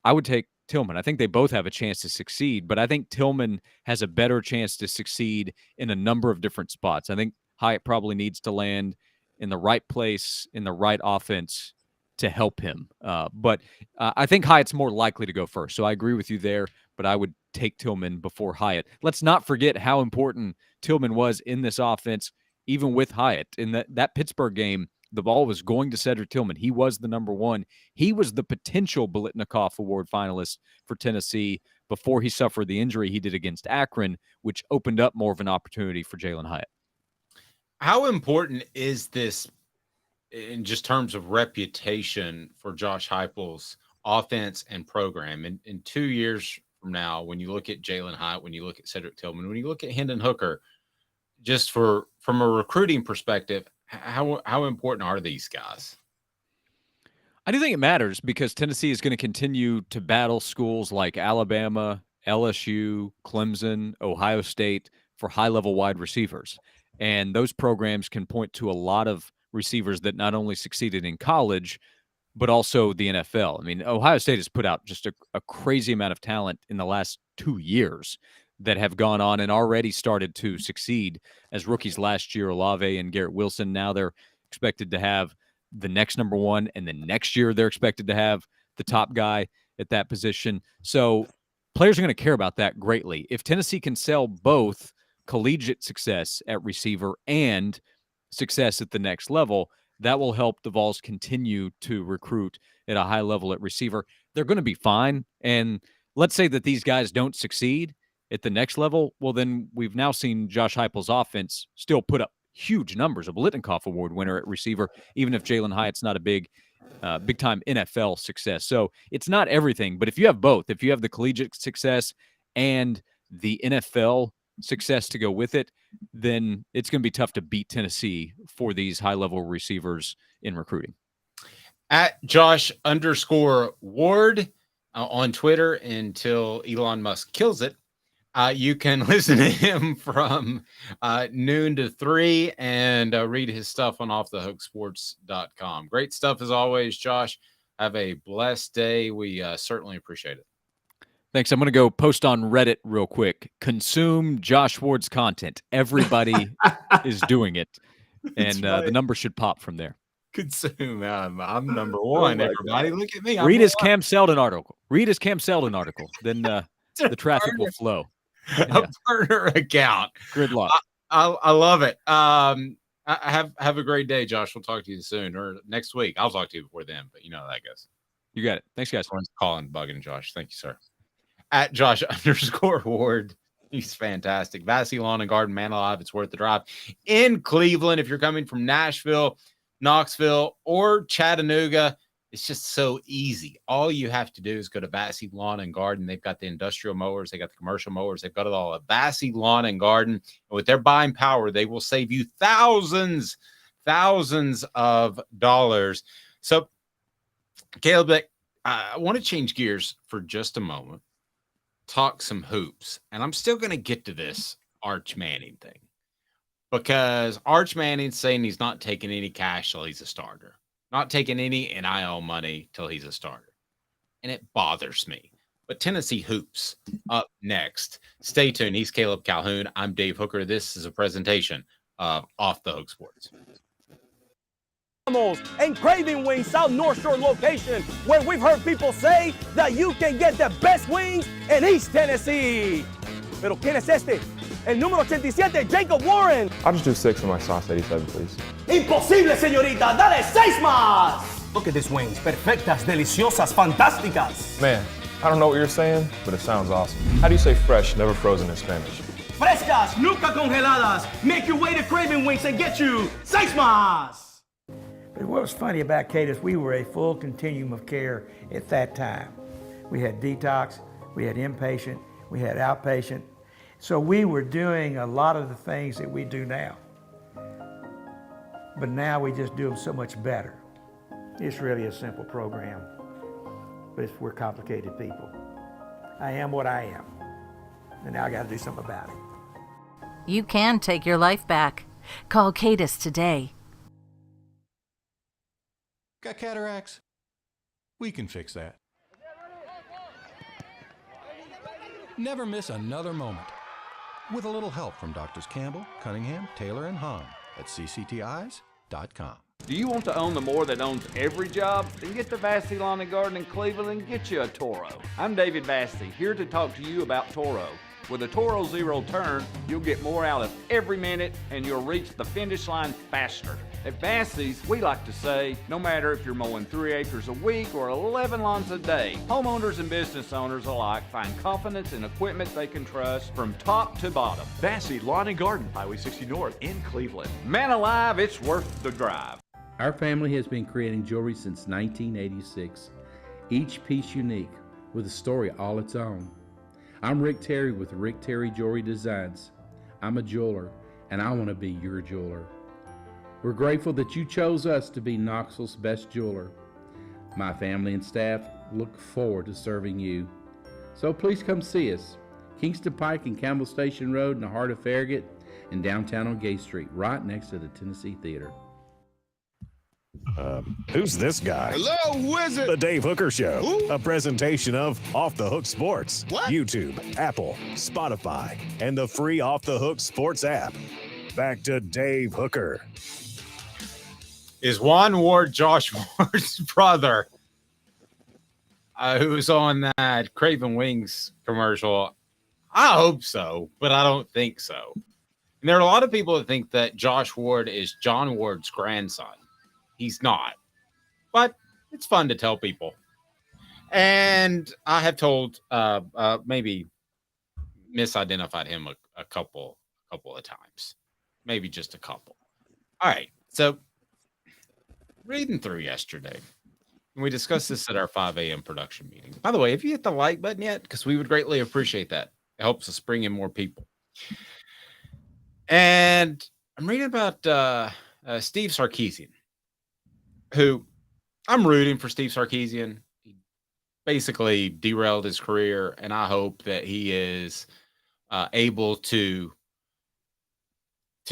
I would take Tillman. I think they both have a chance to succeed, but I think Tillman has a better chance to succeed in a number of different spots. I think Hyatt probably needs to land in the right place, in the right offense to help him. But I think Hyatt's more likely to go first. So I agree with you there, but I would take Tillman before Hyatt. Let's not forget how important Tillman was in this offense, even with Hyatt. In that Pittsburgh game, the ball was going to Cedric Tillman. He was the number one. He was the potential Biletnikoff Award finalist for Tennessee before he suffered the injury he did against Akron, which opened up more of an opportunity for Jalen Hyatt. How important is this in just terms of reputation for Josh Heupel's offense and program? In 2 years from now, when you look at Jalen Hyatt, when you look at Cedric Tillman, when you look at Hendon Hooker, just from a recruiting perspective, how important are these guys? I do think it matters because Tennessee is going to continue to battle schools like Alabama, LSU, Clemson, Ohio State for high-level wide receivers. And those programs can point to a lot of receivers that not only succeeded in college, but also the NFL. I mean, Ohio State has put out just a crazy amount of talent in the last 2 years that have gone on and already started to succeed as rookies last year. Olave and Garrett Wilson, now they're expected to have the next number one, and then next year they're expected to have the top guy at that position. So players are going to care about that greatly. If Tennessee can sell both collegiate success at receiver and success at the next level, that will help the Vols continue to recruit at a high level at receiver. They're going to be fine. And let's say that these guys don't succeed at the next level. Well, then we've now seen Josh Heupel's offense still put up huge numbers. A Biletnikoff Award winner at receiver, even if Jalen Hyatt's not a big-time NFL success. So it's not everything. But if you have both, if you have the collegiate success and the NFL success to go with it, then it's going to be tough to beat Tennessee for these high-level receivers in recruiting. At Josh_Ward on Twitter until Elon Musk kills it. You can listen to him from noon to 3 and read his stuff on offthehooksports.com. Great stuff as always, Josh. Have a blessed day. We certainly appreciate it. Thanks. I'm going to go post on Reddit real quick. Consume Josh Ward's content. Everybody is doing it. and the number should pop from there. Consume. I'm number one. Everybody, look at me. Read his Cam Seldon article. Then the traffic will flow. A burner account. Gridlock. I love it. Have a great day, Josh. We'll talk to you soon or next week. I'll talk to you before then, but you know how that goes. You got it. Thanks, guys. Everyone's calling, bugging Josh. Thank you, sir. At Josh_Ward. He's fantastic. Vassy Lawn and Garden, man alive. It's worth the drive. In Cleveland, if you're coming from Nashville, Knoxville, or Chattanooga, it's just so easy. All you have to do is go to Vassy Lawn and Garden. They've got the industrial mowers. They got the commercial mowers. They've got it all at Vassy Lawn and Garden. And with their buying power, they will save you thousands of dollars. So, Caleb, I want to change gears for just a moment. Talk some hoops. And I'm still going to get to this Arch Manning thing. Because Arch Manning's saying he's not taking any cash till he's a starter. Not taking any NIL money till he's a starter. And it bothers me. But Tennessee hoops up next. Stay tuned. He's Caleb Calhoun. I'm Dave Hooker. This is a presentation of Off the Hook Sports. And Craving Wings South North Shore location, where we've heard people say that you can get the best wings in East Tennessee. Pero ¿quién es este? El número 87, Jacob Warren. I'll just do 6 on my sauce 87, please. Imposible, señorita. Dale 6 más. Look at these wings. Perfectas, deliciosas, fantásticas. Man, I don't know what you're saying, but it sounds awesome. How do you say fresh, never frozen in Spanish? Frescas, nunca congeladas. Make your way to Craving Wings and get you 6 más. But what was funny about Kate is we were a full continuum of care at that time. We had detox, we had inpatient, we had outpatient. So we were doing a lot of the things that we do now. But now we just do them so much better. It's really a simple program, but we're complicated people. I am what I am, and now I got to do something about it. You can take your life back. Call Cadis today. Got cataracts? We can fix that. Never miss another moment. With a little help from Doctors Campbell, Cunningham, Taylor, and Hahn at cctis.com. Do you want to own the more that owns every job? Then get to Vassy Lawn and Garden in Cleveland and get you a Toro. I'm David Vassy, here to talk to you about Toro. With a Toro Zero Turn, you'll get more out of every minute and you'll reach the finish line faster. At Vassy's, we like to say, no matter if you're mowing 3 acres a week or 11 lawns a day, homeowners and business owners alike find confidence in equipment they can trust from top to bottom. Vassy Lawn and Garden, Highway 60 North in Cleveland. Man alive, it's worth the drive. Our family has been creating jewelry since 1986, each piece unique with a story all its own. I'm Rick Terry with Rick Terry Jewelry Designs. I'm a jeweler, and I want to be your jeweler. We're grateful that you chose us to be Knoxville's best jeweler. My family and staff look forward to serving you. So please come see us. Kingston Pike and Campbell Station Road in the heart of Farragut and downtown on Gay Street, right next to the Tennessee Theater. Who's this guy? Hello, wizard. The Dave Hooker Show, a presentation of Off the Hook Sports. What? YouTube, Apple, Spotify, and the free Off the Hook Sports app. Back to Dave Hooker. Is Juan Ward Josh Ward's brother, who was on that Craven Wings commercial? I hope so, but I don't think so. And there are a lot of people that think that Josh Ward is John Ward's grandson. He's not, but it's fun to tell people. And I have told, maybe misidentified him a couple of times, maybe just a couple. All right. So reading through yesterday, and we discussed this at our 5 a.m. production meeting. By the way, if you hit the like button yet, because we would greatly appreciate that. It helps us bring in more people. And I'm reading about Steve Sarkisian, who I'm rooting for. Steve Sarkisian. He basically derailed his career, and I hope that he is able to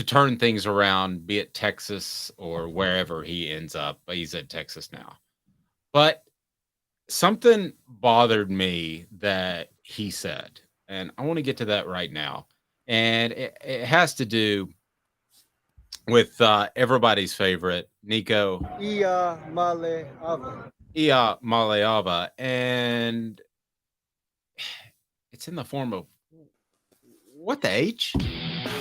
turn things around, be it Texas or wherever he ends up. He's at Texas now. But something bothered me that he said, and I want to get to that right now. And it has to do with everybody's favorite, Nico Ia Maleava. Ia Maleava, and it's in the form of what the H?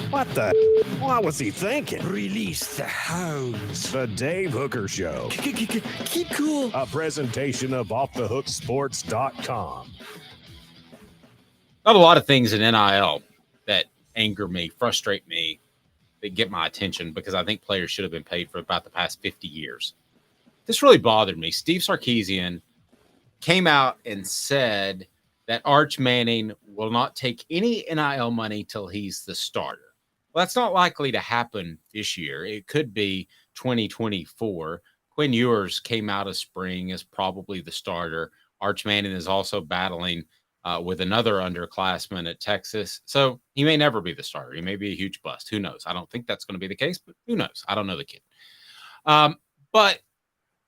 What the? What was he thinking? Release the hounds. The Dave Hooker Show. Keep cool. A presentation of OffTheHookSports.com. Not a lot of things in NIL that anger me, frustrate me, that get my attention because I think players should have been paid for about the past 50 years. This really bothered me. Steve Sarkisian came out and said that Arch Manning will not take any NIL money till he's the starter. Well, that's not likely to happen this year. It could be 2024. Quinn Ewers came out of spring as probably the starter. Arch Manning is also battling with another underclassman at Texas. So he may never be the starter. He may be a huge bust. Who knows? I don't think that's going to be the case, but who knows? I don't know the kid. But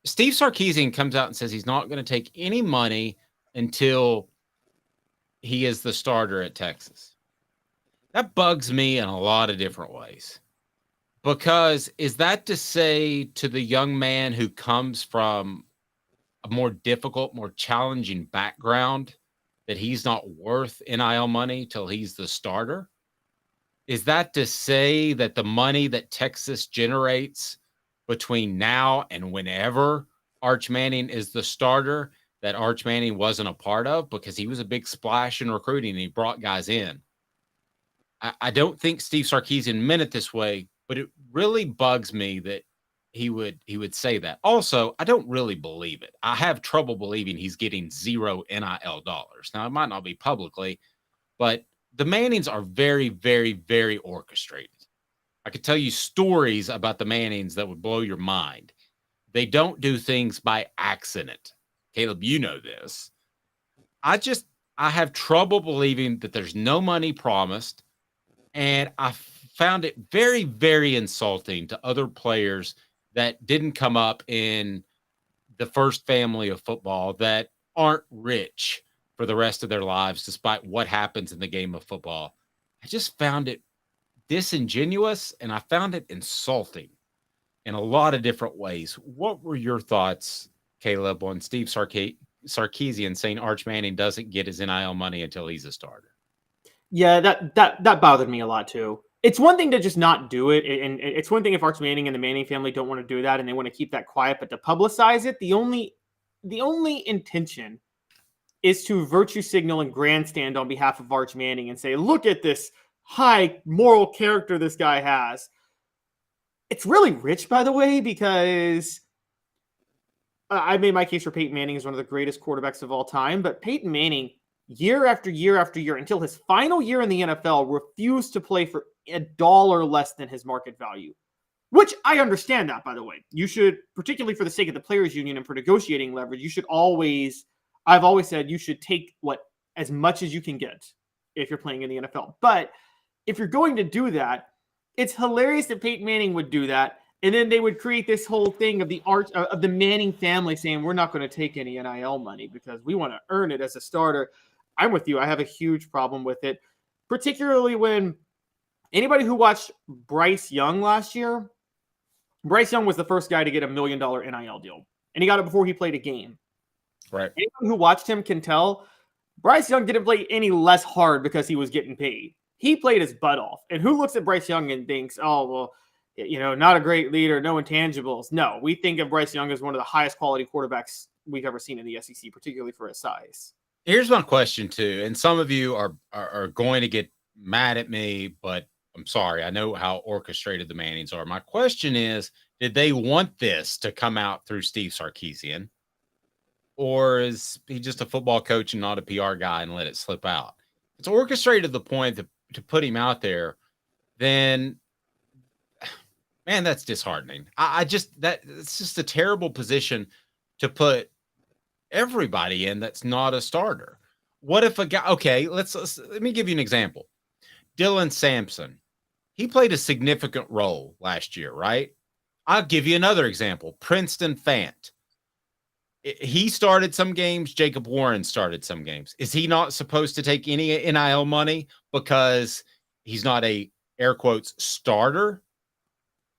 Steve Sarkisian comes out and says he's not going to take any money until he is the starter at Texas. That bugs me in a lot of different ways. Because is that to say to the young man who comes from a more difficult, more challenging background that he's not worth NIL money till he's the starter? Is that to say that the money that Texas generates between now and whenever Arch Manning is the starter, that Arch Manning wasn't a part of because he was a big splash in recruiting and he brought guys in? I don't think Steve Sarkisian meant it this way, but it really bugs me that he would say that. Also, I don't really believe it. I have trouble believing he's getting zero NIL dollars. Now, it might not be publicly, but the Mannings are very, very, very orchestrated. I could tell you stories about the Mannings that would blow your mind. They don't do things by accident. Caleb, you know this. I have trouble believing that there's no money promised. And I found it very, very insulting to other players that didn't come up in the first family of football, that aren't rich for the rest of their lives, despite what happens in the game of football. I just found it disingenuous and I found it insulting in a lot of different ways. What were your thoughts, Caleb, on Steve Sarkisian saying Arch Manning doesn't get his NIL money until he's a starter? Yeah, that bothered me a lot too. It's one thing to just not do it, and it's one thing if Arch Manning and the Manning family don't want to do that and they want to keep that quiet, but to publicize it, the only intention is to virtue signal and grandstand on behalf of Arch Manning and say, look at this high moral character this guy has. It's really rich, by the way, because I made my case for Peyton Manning as one of the greatest quarterbacks of all time, but Peyton Manning, year after year after year, until his final year in the NFL, refused to play for $1 less than his market value, which I understand that, by the way. You should, particularly for the sake of the players union and for negotiating leverage, you should always, I've always said you should take as much as you can get if you're playing in the NFL. But if you're going to do that, it's hilarious that Peyton Manning would do that. And then they would create this whole thing of the Manning family saying, we're not going to take any NIL money because we want to earn it as a starter. I'm with you. I have a huge problem with it, particularly when anybody who watched Bryce Young last year, Bryce Young was the first guy to get $1 million NIL deal, and he got it before he played a game. Right. Anyone who watched him can tell Bryce Young didn't play any less hard because he was getting paid. He played his butt off. And who looks at Bryce Young and thinks, oh, well, not a great leader, no intangibles. No, we think of Bryce Young as one of the highest quality quarterbacks we've ever seen in the SEC, particularly for his size. Here's my question too, and some of you are going to get mad at me, but I'm sorry. I know how orchestrated the Mannings are. My question is, did they want this to come out through Steve Sarkisian, or is he just a football coach and not a PR guy and let it slip out? If it's orchestrated to the point to put him out there, then man, that's disheartening. It's just a terrible position to put everybody in that's not a starter. What if a guy, okay, let me give you an example. Dylan Sampson, he played a significant role last year, right? I'll give you another example. Princeton Fant. He started some games. Jacob Warren started some games. Is he not supposed to take any NIL money because he's not a, air quotes, starter?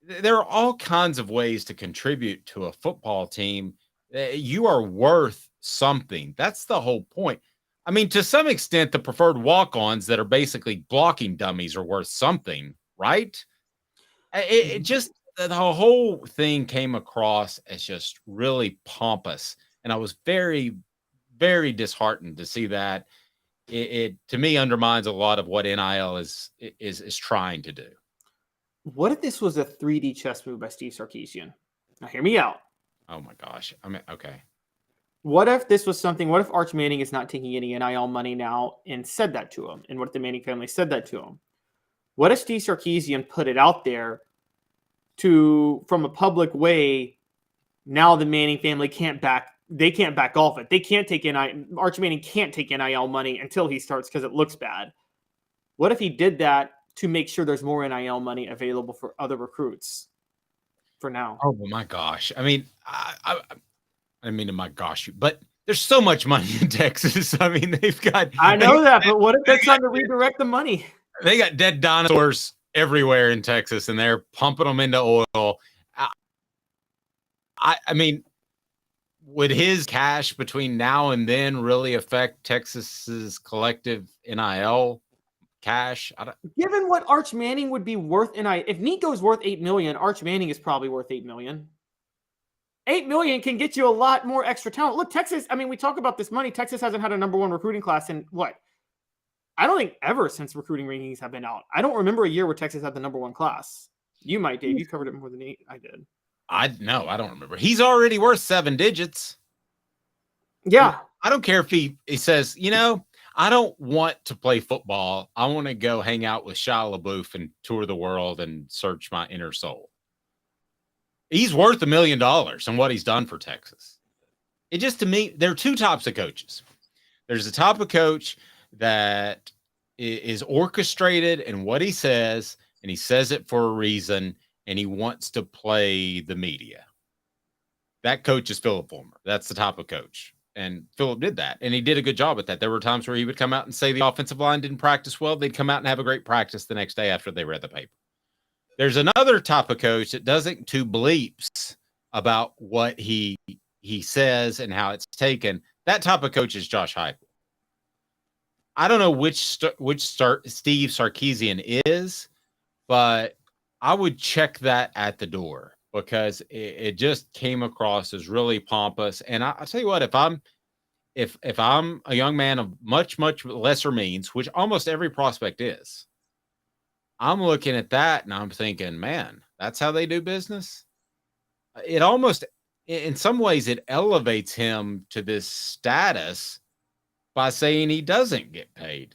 there are all kinds of ways to contribute to a football team. You are worth something. That's the whole point. I mean, to some extent, the preferred walk-ons that are basically blocking dummies are worth something, right? It just, the whole thing came across as just really pompous. And I was very, very disheartened to see that. It to me undermines a lot of what NIL is trying to do. What if this was a 3D chess move by Steve Sarkisian? Now, hear me out. Oh my gosh. I mean, okay. What if this was something? What if Arch Manning is not taking any NIL money now and said that to him? And what if the Manning family said that to him? What if Steve Sarkisian put it out there from a public way? Now the Manning family can't back off it. They can't take Arch Manning can't take NIL money until he starts because it looks bad. What if he did that to make sure there's more NIL money available for other recruits for now? Oh my gosh. I mean, I mean, my gosh, but there's so much money in Texas. I mean, I know that, but what if they're trying to redirect the money? They got dead dinosaurs everywhere in Texas, and they're pumping them into oil. I mean, would his cash between now and then really affect Texas's collective NIL cash? Given what Arch Manning would be worth if Nico's worth $8 million, Arch Manning is probably worth $8 million. $8 million can get you a lot more extra talent. Look, Texas, I mean, we talk about this money. Texas hasn't had a number one recruiting class in what? I don't think ever since recruiting rankings have been out. I don't remember a year where Texas had the number one class. You might, Dave. You covered it more than I did. I don't remember. He's already worth 7 digits. Yeah. I don't care if he says, I don't want to play football. I want to go hang out with Shia LaBeouf and tour the world and search my inner soul. He's worth $1 million and what he's done for Texas. It just, to me, there are two types of coaches. There's a type of coach that is orchestrated in what he says, and he says it for a reason, and he wants to play the media. That coach is Philip Fulmer. That's the type of coach. And Philip did that, and he did a good job at that. There were times where he would come out and say the offensive line didn't practice well. They'd come out and have a great practice the next day after they read the paper. There's another type of coach that doesn't two bleeps about what he says and how it's taken. That type of coach is Josh Heupel. I don't know which Steve Sarkisian is, but I would check that at the door because it just came across as really pompous. And I'll tell you what, if I'm a young man of much, much lesser means, which almost every prospect is, I'm looking at that and I'm thinking, man, that's how they do business. It almost, in some ways, it elevates him to this status by saying he doesn't get paid.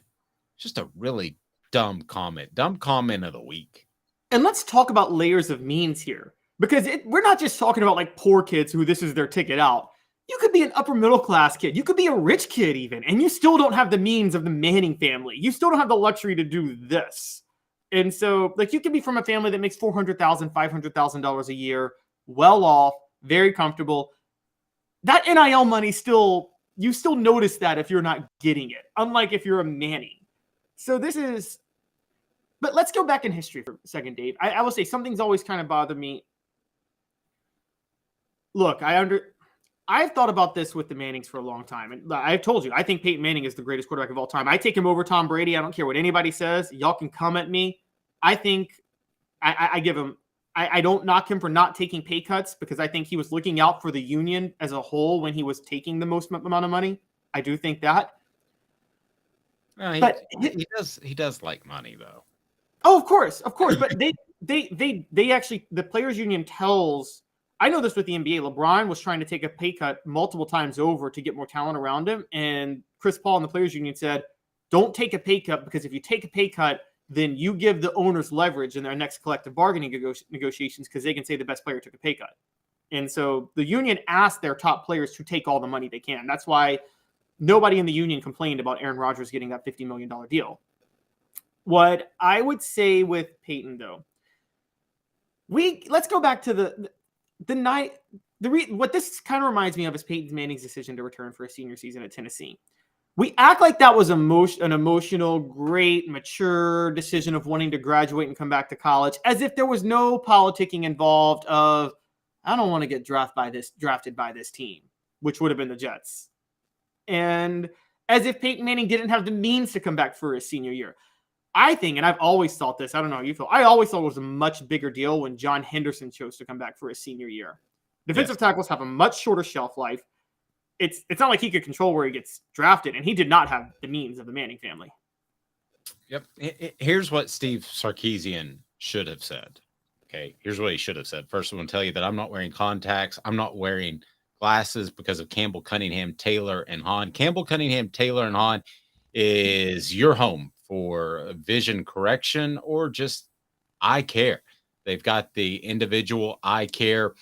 Just a really dumb comment of the week. And let's talk about layers of means here, because we're not just talking about like poor kids who this is their ticket out. You could be an upper middle class kid. You could be a rich kid even, and you still don't have the means of the Manning family. You still don't have the luxury to do this. And so, like, you could be from a family that makes $400,000, $500,000 a year, well off, very comfortable. That NIL money you still notice that if you're not getting it, unlike if you're a Manning. So but let's go back in history for a second, Dave. I will say something's always kind of bothered me. Look, I've thought about this with the Mannings for a long time. And I've told you, I think Peyton Manning is the greatest quarterback of all time. I take him over Tom Brady. I don't care what anybody says. Y'all can come at me. I think I give him, I don't knock him for not taking pay cuts because I think he was looking out for the union as a whole when he was taking the most amount of money. I do think that. But he does like money though. Oh, of course. But they actually, the players union tells, I know this with the NBA. LeBron was trying to take a pay cut multiple times over to get more talent around him. And Chris Paul and the players union said, don't take a pay cut because if you take a pay cut, then you give the owners leverage in their next collective bargaining negotiations because they can say the best player took a pay cut. And so the union asked their top players to take all the money they can. That's why nobody in the union complained about Aaron Rodgers getting that $50 million deal. What I would say with Peyton, though, let's go back to the night. What this kind of reminds me of is Peyton Manning's decision to return for a senior season at Tennessee. We act like that was an emotional, great, mature decision of wanting to graduate and come back to college, as if there was no politicking involved of, I don't want to get drafted by this team, which would have been the Jets. And as if Peyton Manning didn't have the means to come back for his senior year. I think, and I've always thought this, I don't know how you feel, I always thought it was a much bigger deal when John Henderson chose to come back for his senior year. Defensive tackles have a much shorter shelf life. It's not like he could control where he gets drafted, and he did not have the means of the Manning family. Yep. Here's what Steve Sarkisian should have said. Okay, here's what he should have said. First, I'm going to tell you that I'm not wearing contacts. I'm not wearing glasses because of Campbell, Cunningham, Taylor, and Hahn. Campbell, Cunningham, Taylor, and Hahn is your home for vision correction or just eye care. They've got the individual eye care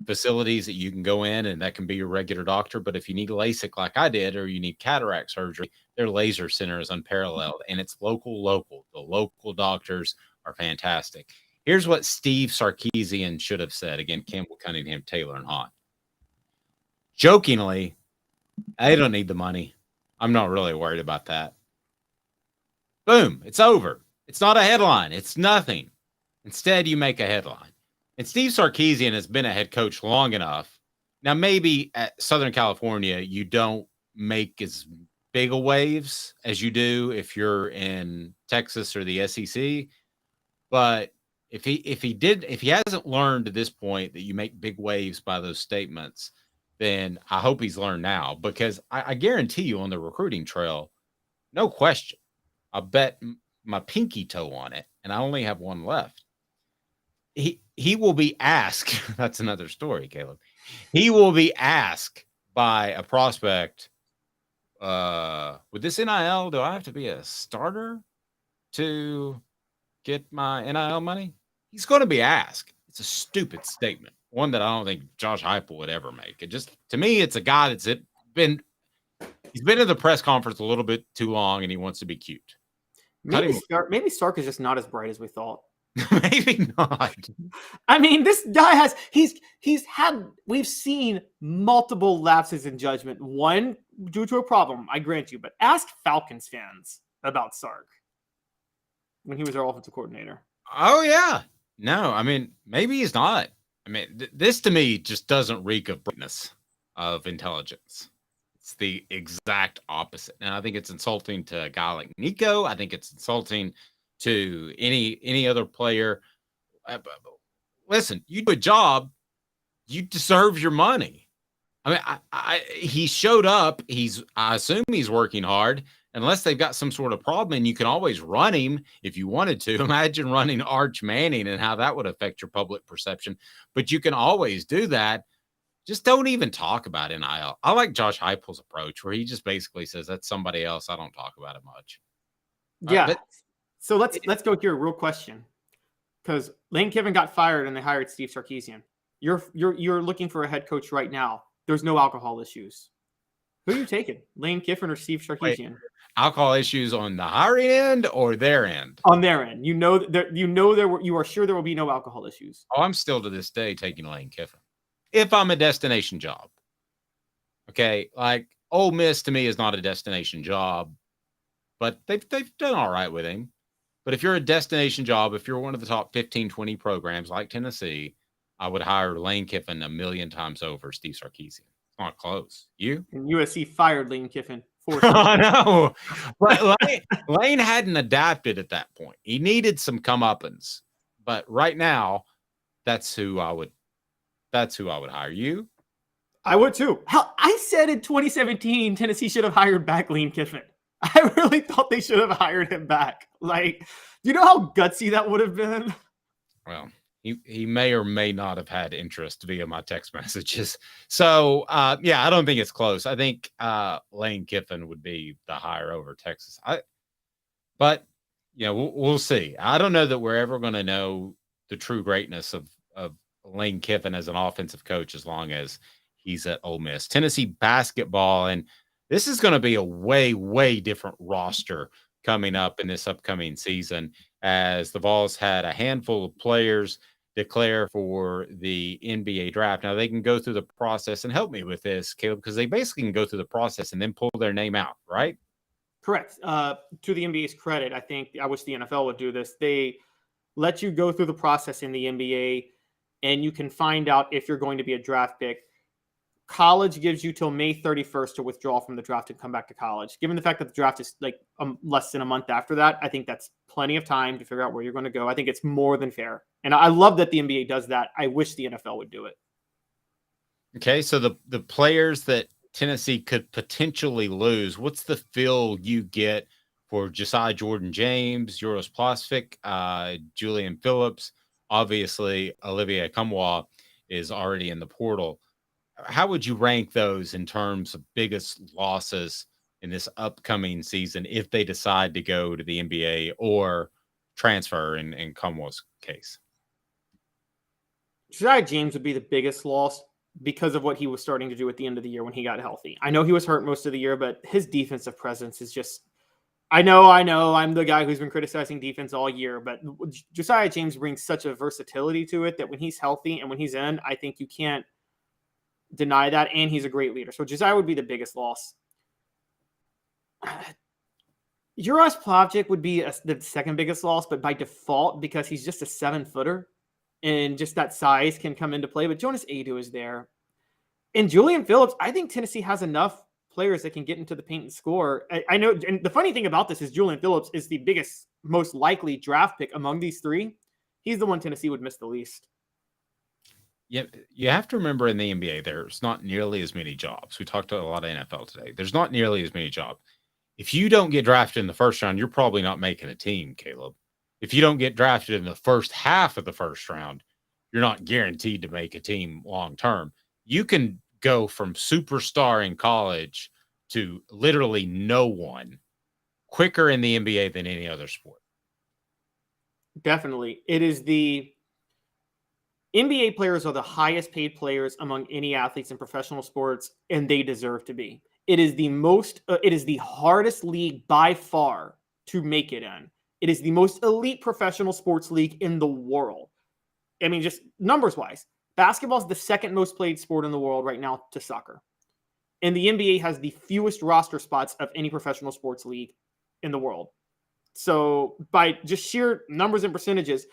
facilities that you can go in, and that can be your regular doctor. But if you need LASIK like I did, or you need cataract surgery, their laser center is unparalleled, and it's local. The local doctors are fantastic. Here's what Steve Sarkisian should have said. Again, Campbell, Cunningham, Taylor, and Hahn. Jokingly, I don't need the money. I'm not really worried about that. Boom, it's over. It's not a headline. It's nothing. Instead, you make a headline. And Steve Sarkisian has been a head coach long enough. Now, maybe at Southern California, you don't make as big a waves as you do if you're in Texas or the SEC. But if he hasn't learned to this point that you make big waves by those statements, then I hope he's learned now, because I guarantee you on the recruiting trail, no question, I bet my pinky toe on it, and I only have one left. He will be asked. That's another story, Caleb. He will be asked by a prospect, with this NIL, do I have to be a starter to get my NIL money? He's going to be asked. It's a stupid statement, one that I don't think Josh Heupel would ever make. It just, to me, it's a guy he's been in the press conference a little bit too long, and he wants to be cute. Maybe Sark is just not as bright as we thought. Maybe not. I mean, this guy we've seen multiple lapses in judgment. One due to a problem, I grant you, but ask Falcons fans about Sark when he was our offensive coordinator. Oh, yeah. No, I mean, maybe he's not. I mean, this to me just doesn't reek of brightness, of intelligence. It's the exact opposite. And I think it's insulting to a guy like Nico. I think it's insulting to any other player. Listen, you do a job, you deserve your money. I mean, he showed up. I assume he's working hard, unless they've got some sort of problem, and you can always run him if you wanted to. Imagine running Arch Manning and how that would affect your public perception. But you can always do that. Just don't even talk about NIL. I like Josh Heupel's approach, where he just basically says, that's somebody else. I don't talk about it much. Yeah. So let's go here. Real question, because Lane Kiffin got fired and they hired Steve Sarkisian. You're looking for a head coach right now. There's no alcohol issues. Who are you taking, Lane Kiffin or Steve Sarkisian? Wait, alcohol issues on the hiring end or their end? On their end. You are sure there will be no alcohol issues. Oh, I'm still to this day taking Lane Kiffin. If I'm a destination job. Okay, like Ole Miss to me is not a destination job, but they've done all right with him. But if you're a destination job, if you're one of the top 15, 20 programs like Tennessee, I would hire Lane Kiffin a million times over Steve Sarkisian. It's not close. You? And USC fired Lane Kiffin. I know. But Lane hadn't adapted at that point. He needed some comeuppance. But right now, that's who I would hire. You? I would too. Hell, I said in 2017, Tennessee should have hired back Lane Kiffin. I really thought they should have hired him back. Like, do you know how gutsy that would have been? Well, he may or may not have had interest via my text messages. So, yeah, I don't think it's close. I think Lane Kiffin would be the hire over Texas. But, we'll see. I don't know that we're ever going to know the true greatness of Lane Kiffin as an offensive coach as long as he's at Ole Miss. Tennessee basketball, and this is going to be a way, way different roster coming up in this upcoming season, as the Vols had a handful of players declare for the NBA draft. Now they can go through the process, and help me with this, Caleb, because they basically can go through the process and then pull their name out, right? Correct. To the NBA's credit, I wish the NFL would do this. They let you go through the process in the NBA, and you can find out if you're going to be a draft pick. College gives you till May 31st to withdraw from the draft and come back to college. Given the fact that the draft is like less than a month after that, I think that's plenty of time to figure out where you're going to go. I think it's more than fair. And I love that the NBA does that. I wish the NFL would do it. Okay, so the players that Tennessee could potentially lose, what's the feel you get for Josiah Jordan-James, Joris Plasvik, Julian Phillips? Obviously, Olivier Nkamhoua is already in the portal. How would you rank those in terms of biggest losses in this upcoming season if they decide to go to the NBA or transfer in Nkamhoua's case? Josiah James would be the biggest loss because of what he was starting to do at the end of the year when he got healthy. I know he was hurt most of the year, but his defensive presence is just – I know. I'm the guy who's been criticizing defense all year, but Josiah James brings such a versatility to it that when he's healthy and when he's in, I think you can't deny that, and he's a great leader. So Josiah would be the biggest loss. Joris Plavsic would be the second biggest loss, but by default, because he's just a 7-footer and just that size can come into play. But Jonas Aidoo is there. And Julian Phillips, I think Tennessee has enough players that can get into the paint and score. I know, and the funny thing about this is Julian Phillips is the biggest, most likely draft pick among these three. He's the one Tennessee would miss the least. Yeah, you have to remember in the NBA, there's not nearly as many jobs. We talked to a lot of NFL today. There's not nearly as many jobs. If you don't get drafted in the first round, you're probably not making a team, Caleb. If you don't get drafted in the first half of the first round, you're not guaranteed to make a team long term. You can go from superstar in college to literally no one quicker in the NBA than any other sport. Definitely. It is the NBA players are the highest paid players among any athletes in professional sports, and they deserve to be. It is the hardest league by far to make it in. It is the most elite professional sports league in the world. I mean, just numbers wise, basketball is the second most played sport in the world right now to soccer. And the NBA has the fewest roster spots of any professional sports league in the world. So by just sheer numbers and percentages,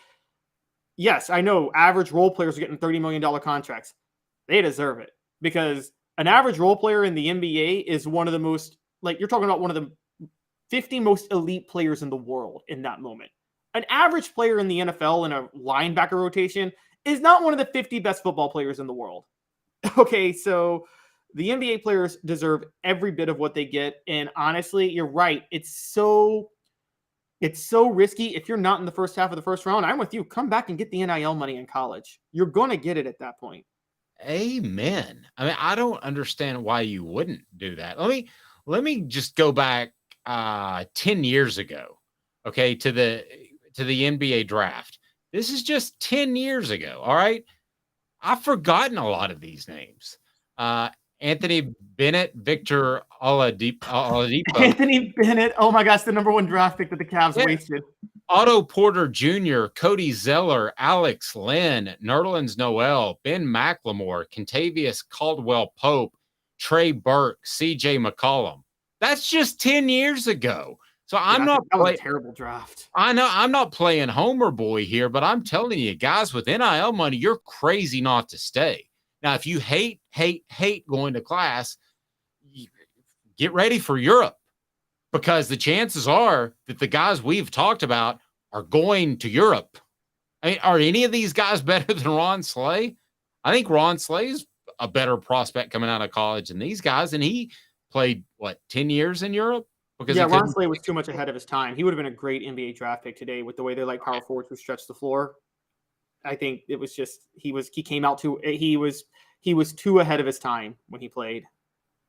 yes, I know average role players are getting $30 million contracts. They deserve it because an average role player in the NBA is one of the most, like you're talking about one of the 50 most elite players in the world in that moment. An average player in the NFL in a linebacker rotation is not one of the 50 best football players in the world. Okay, so the NBA players deserve every bit of what they get. And honestly, you're right. It's so risky. If you're not in the first half of the first round, I'm with you. Come back and get the NIL money in college. You're going to get it at that point. Amen. I mean, I don't understand why you wouldn't do that. Let me just go back 10 years ago, okay, to the NBA draft. This is just 10 years ago, all right? I've forgotten a lot of these names. Anthony Bennett, Victor Oladipo. Anthony Bennett. Oh my gosh, the number one draft pick that the Cavs wasted. Otto Porter Jr., Cody Zeller, Alex Lynn, Nerlens Noel, Ben McLemore, Kentavious Caldwell-Pope, Trey Burke, CJ McCollum. That's just 10 years ago. So that was a terrible draft. I know I'm not playing Homer boy here, but I'm telling you, guys, with NIL money, you're crazy not to stay. Now, if you hate going to class, get ready for Europe because the chances are that the guys we've talked about are going to Europe. I mean, are any of these guys better than Ron Slay? I think Ron Slay is a better prospect coming out of college than these guys, and he played, 10 years in Europe? Because Ron Slay was too much ahead of his time. He would have been a great NBA draft pick today with the way they like power forwards who stretch the floor. I think it was just he was too ahead of his time when he played.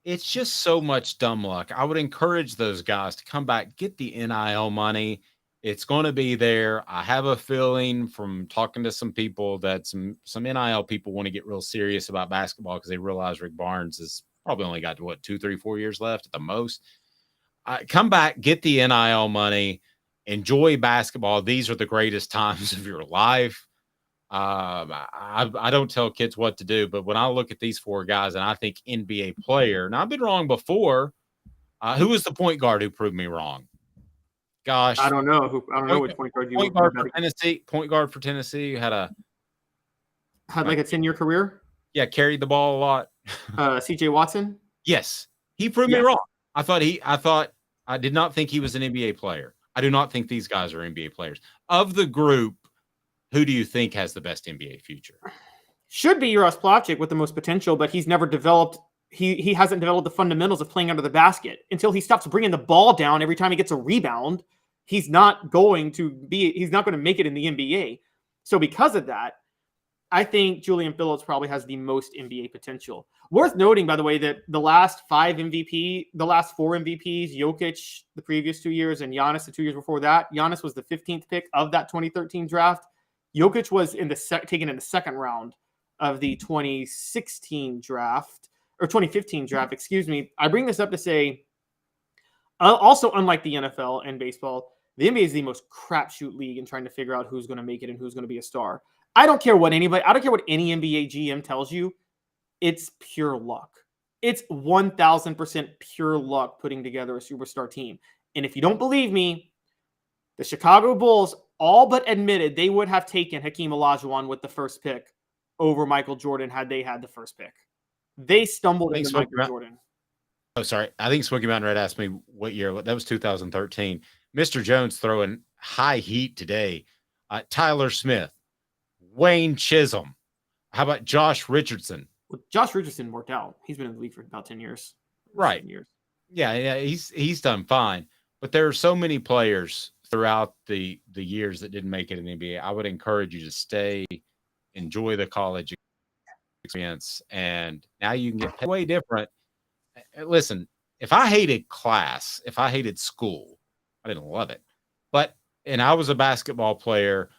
It's just so much dumb luck. I would encourage those guys to come back, get the NIL money. It's going to be there. I have a feeling from talking to some people that some NIL people want to get real serious about basketball because they realize Rick Barnes has probably only got 2, 3, 4 years left at the most. Come back, get the NIL money, enjoy basketball. These are the greatest times of your life. I don't tell kids what to do, but when I look at these 4 guys and I think NBA player, and I've been wrong before. Who was the point guard who proved me wrong? Gosh, I don't know which point guard you point guard for Tennessee. Point guard for Tennessee had like a 10-year career. Yeah, carried the ball a lot. CJ Watson. Yes, he proved me wrong. I did not think he was an NBA player. I do not think these guys are NBA players. Of the group, who do you think has the best NBA future? Should be Uros Plavsic with the most potential, but he's never developed. He hasn't developed the fundamentals of playing under the basket until he stops bringing the ball down every time he gets a rebound. He's not going to make it in the NBA. So because of that, I think Julian Phillips probably has the most NBA potential. Worth noting, by the way, that the last 4 MVPs, Jokic the previous 2 years and Giannis the 2 years before that, Giannis was the 15th pick of that 2013 draft. Jokic was taken in the second round of the 2016 draft. Or 2015 draft, excuse me. I bring this up to say, also unlike the NFL and baseball, the NBA is the most crapshoot league in trying to figure out who's going to make it and who's going to be a star. I don't care what any NBA GM tells you. It's pure luck. It's 1,000% pure luck putting together a superstar team. And if you don't believe me, the Chicago Bulls all but admitted they would have taken Hakeem Olajuwon with the first pick over Michael Jordan had they had the first pick. They stumbled into Michael Jordan. Oh, sorry. I think Smoky Mountain Red asked me what year. That was 2013. Mr. Jones throwing high heat today. Tyler Smith, Wayne Chisholm. How about Josh Richardson? Well, Josh Richardson worked out. He's been in the league for about 10 years. Right. 10 years. Yeah, he's done fine. But there are so many players throughout the years that didn't make it in the NBA. I would encourage you to stay, enjoy the college experience, and now you can get way different. Listen, if I hated class, if I hated school, I didn't love it. And I was a basketball player,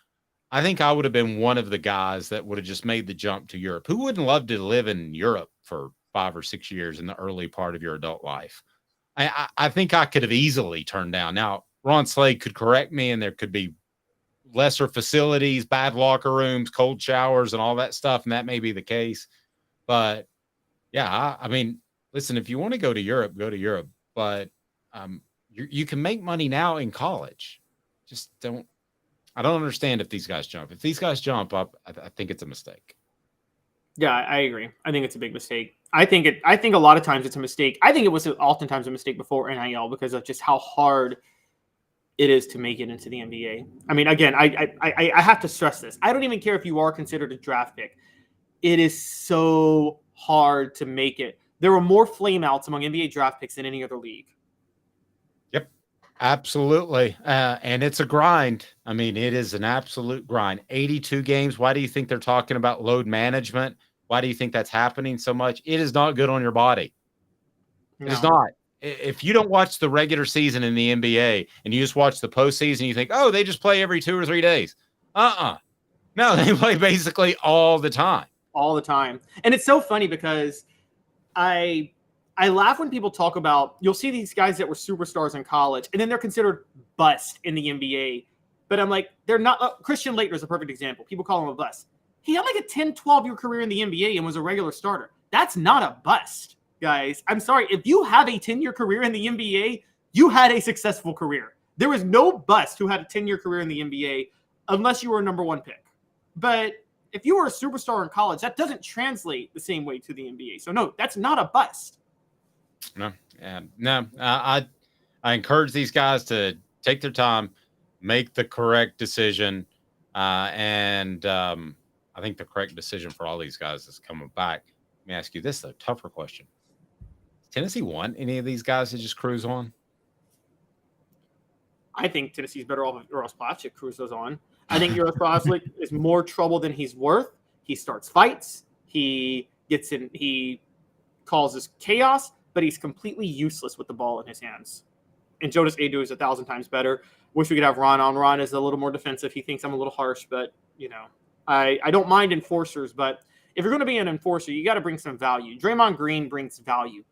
I think I would have been one of the guys that would have just made the jump to Europe. Who wouldn't love to live in Europe for 5 or 6 years in the early part of your adult life? I think I could have easily turned down. Now, Ron Slade could correct me, and there could be lesser facilities, bad locker rooms, cold showers, and all that stuff, and that may be the case. But, yeah, I mean, listen, if you want to go to Europe, go to Europe. But you can make money now in college. Just don't. I don't understand if these guys jump. If these guys jump up, I think it's a mistake. Yeah, I agree. I think it's a big mistake. I think a lot of times it's a mistake. I think it was oftentimes a mistake before NIL because of just how hard it is to make it into the NBA. I mean, again, I have to stress this. I don't even care if you are considered a draft pick. It is so hard to make it. There are more flameouts among NBA draft picks than any other league. Yep, absolutely. And it's a grind. I mean, it is an absolute grind. 82 games. Why do you think they're talking about load management? Why do you think that's happening so much? It is not good on your body. No. It is not. If you don't watch the regular season in the NBA and you just watch the postseason, you think, oh, they just play every 2 or 3 days. No, they play basically all the time. All the time. And it's so funny because I laugh when people talk about, you'll see these guys that were superstars in college and then they're considered bust in the NBA. But I'm like, they're not. Christian Laettner is a perfect example. People call him a bust. He had like a 10, 12-year career in the NBA and was a regular starter. That's not a bust, guys. I'm sorry. If you have a 10-year career in the NBA, you had a successful career. There was no bust who had a 10-year career in the NBA unless you were a number 1 pick. But if you were a superstar in college, that doesn't translate the same way to the NBA. So, no, that's not a bust. No. I encourage these guys to take their time, make the correct decision, and I think the correct decision for all these guys is coming back. Let me ask you this, though, tougher question. Does Tennessee want any of these guys to just cruise on? I think Tennessee's better off if Uros Plavsic cruises on. I think Uros Plavsic is more trouble than he's worth. He starts fights. He gets in. He causes chaos, but he's completely useless with the ball in his hands. And Jonas Adu is 1,000 times better. Wish we could have Ron on. Ron is a little more defensive. He thinks I'm a little harsh, but, you know, I don't mind enforcers, but if you're going to be an enforcer, you got to bring some value. Draymond Green brings value.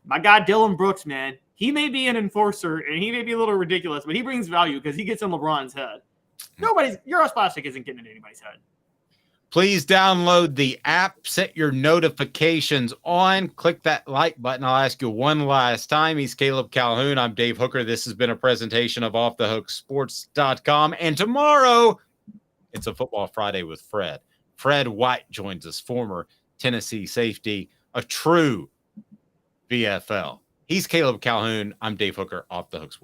My guy Dylan Brooks, man, he may be an enforcer and he may be a little ridiculous, but he brings value because he gets in LeBron's head. Uros Plavsic isn't getting in anybody's head. Please download the app, set your notifications on, click that like button. I'll ask you one last time. He's Caleb Calhoun. I'm Dave Hooker. This has been a presentation of offthehooksports.com. And tomorrow, it's a Football Friday with Fred. Fred White joins us, former Tennessee safety, a true VFL. He's Caleb Calhoun. I'm Dave Hooker, Off the Hook Sports.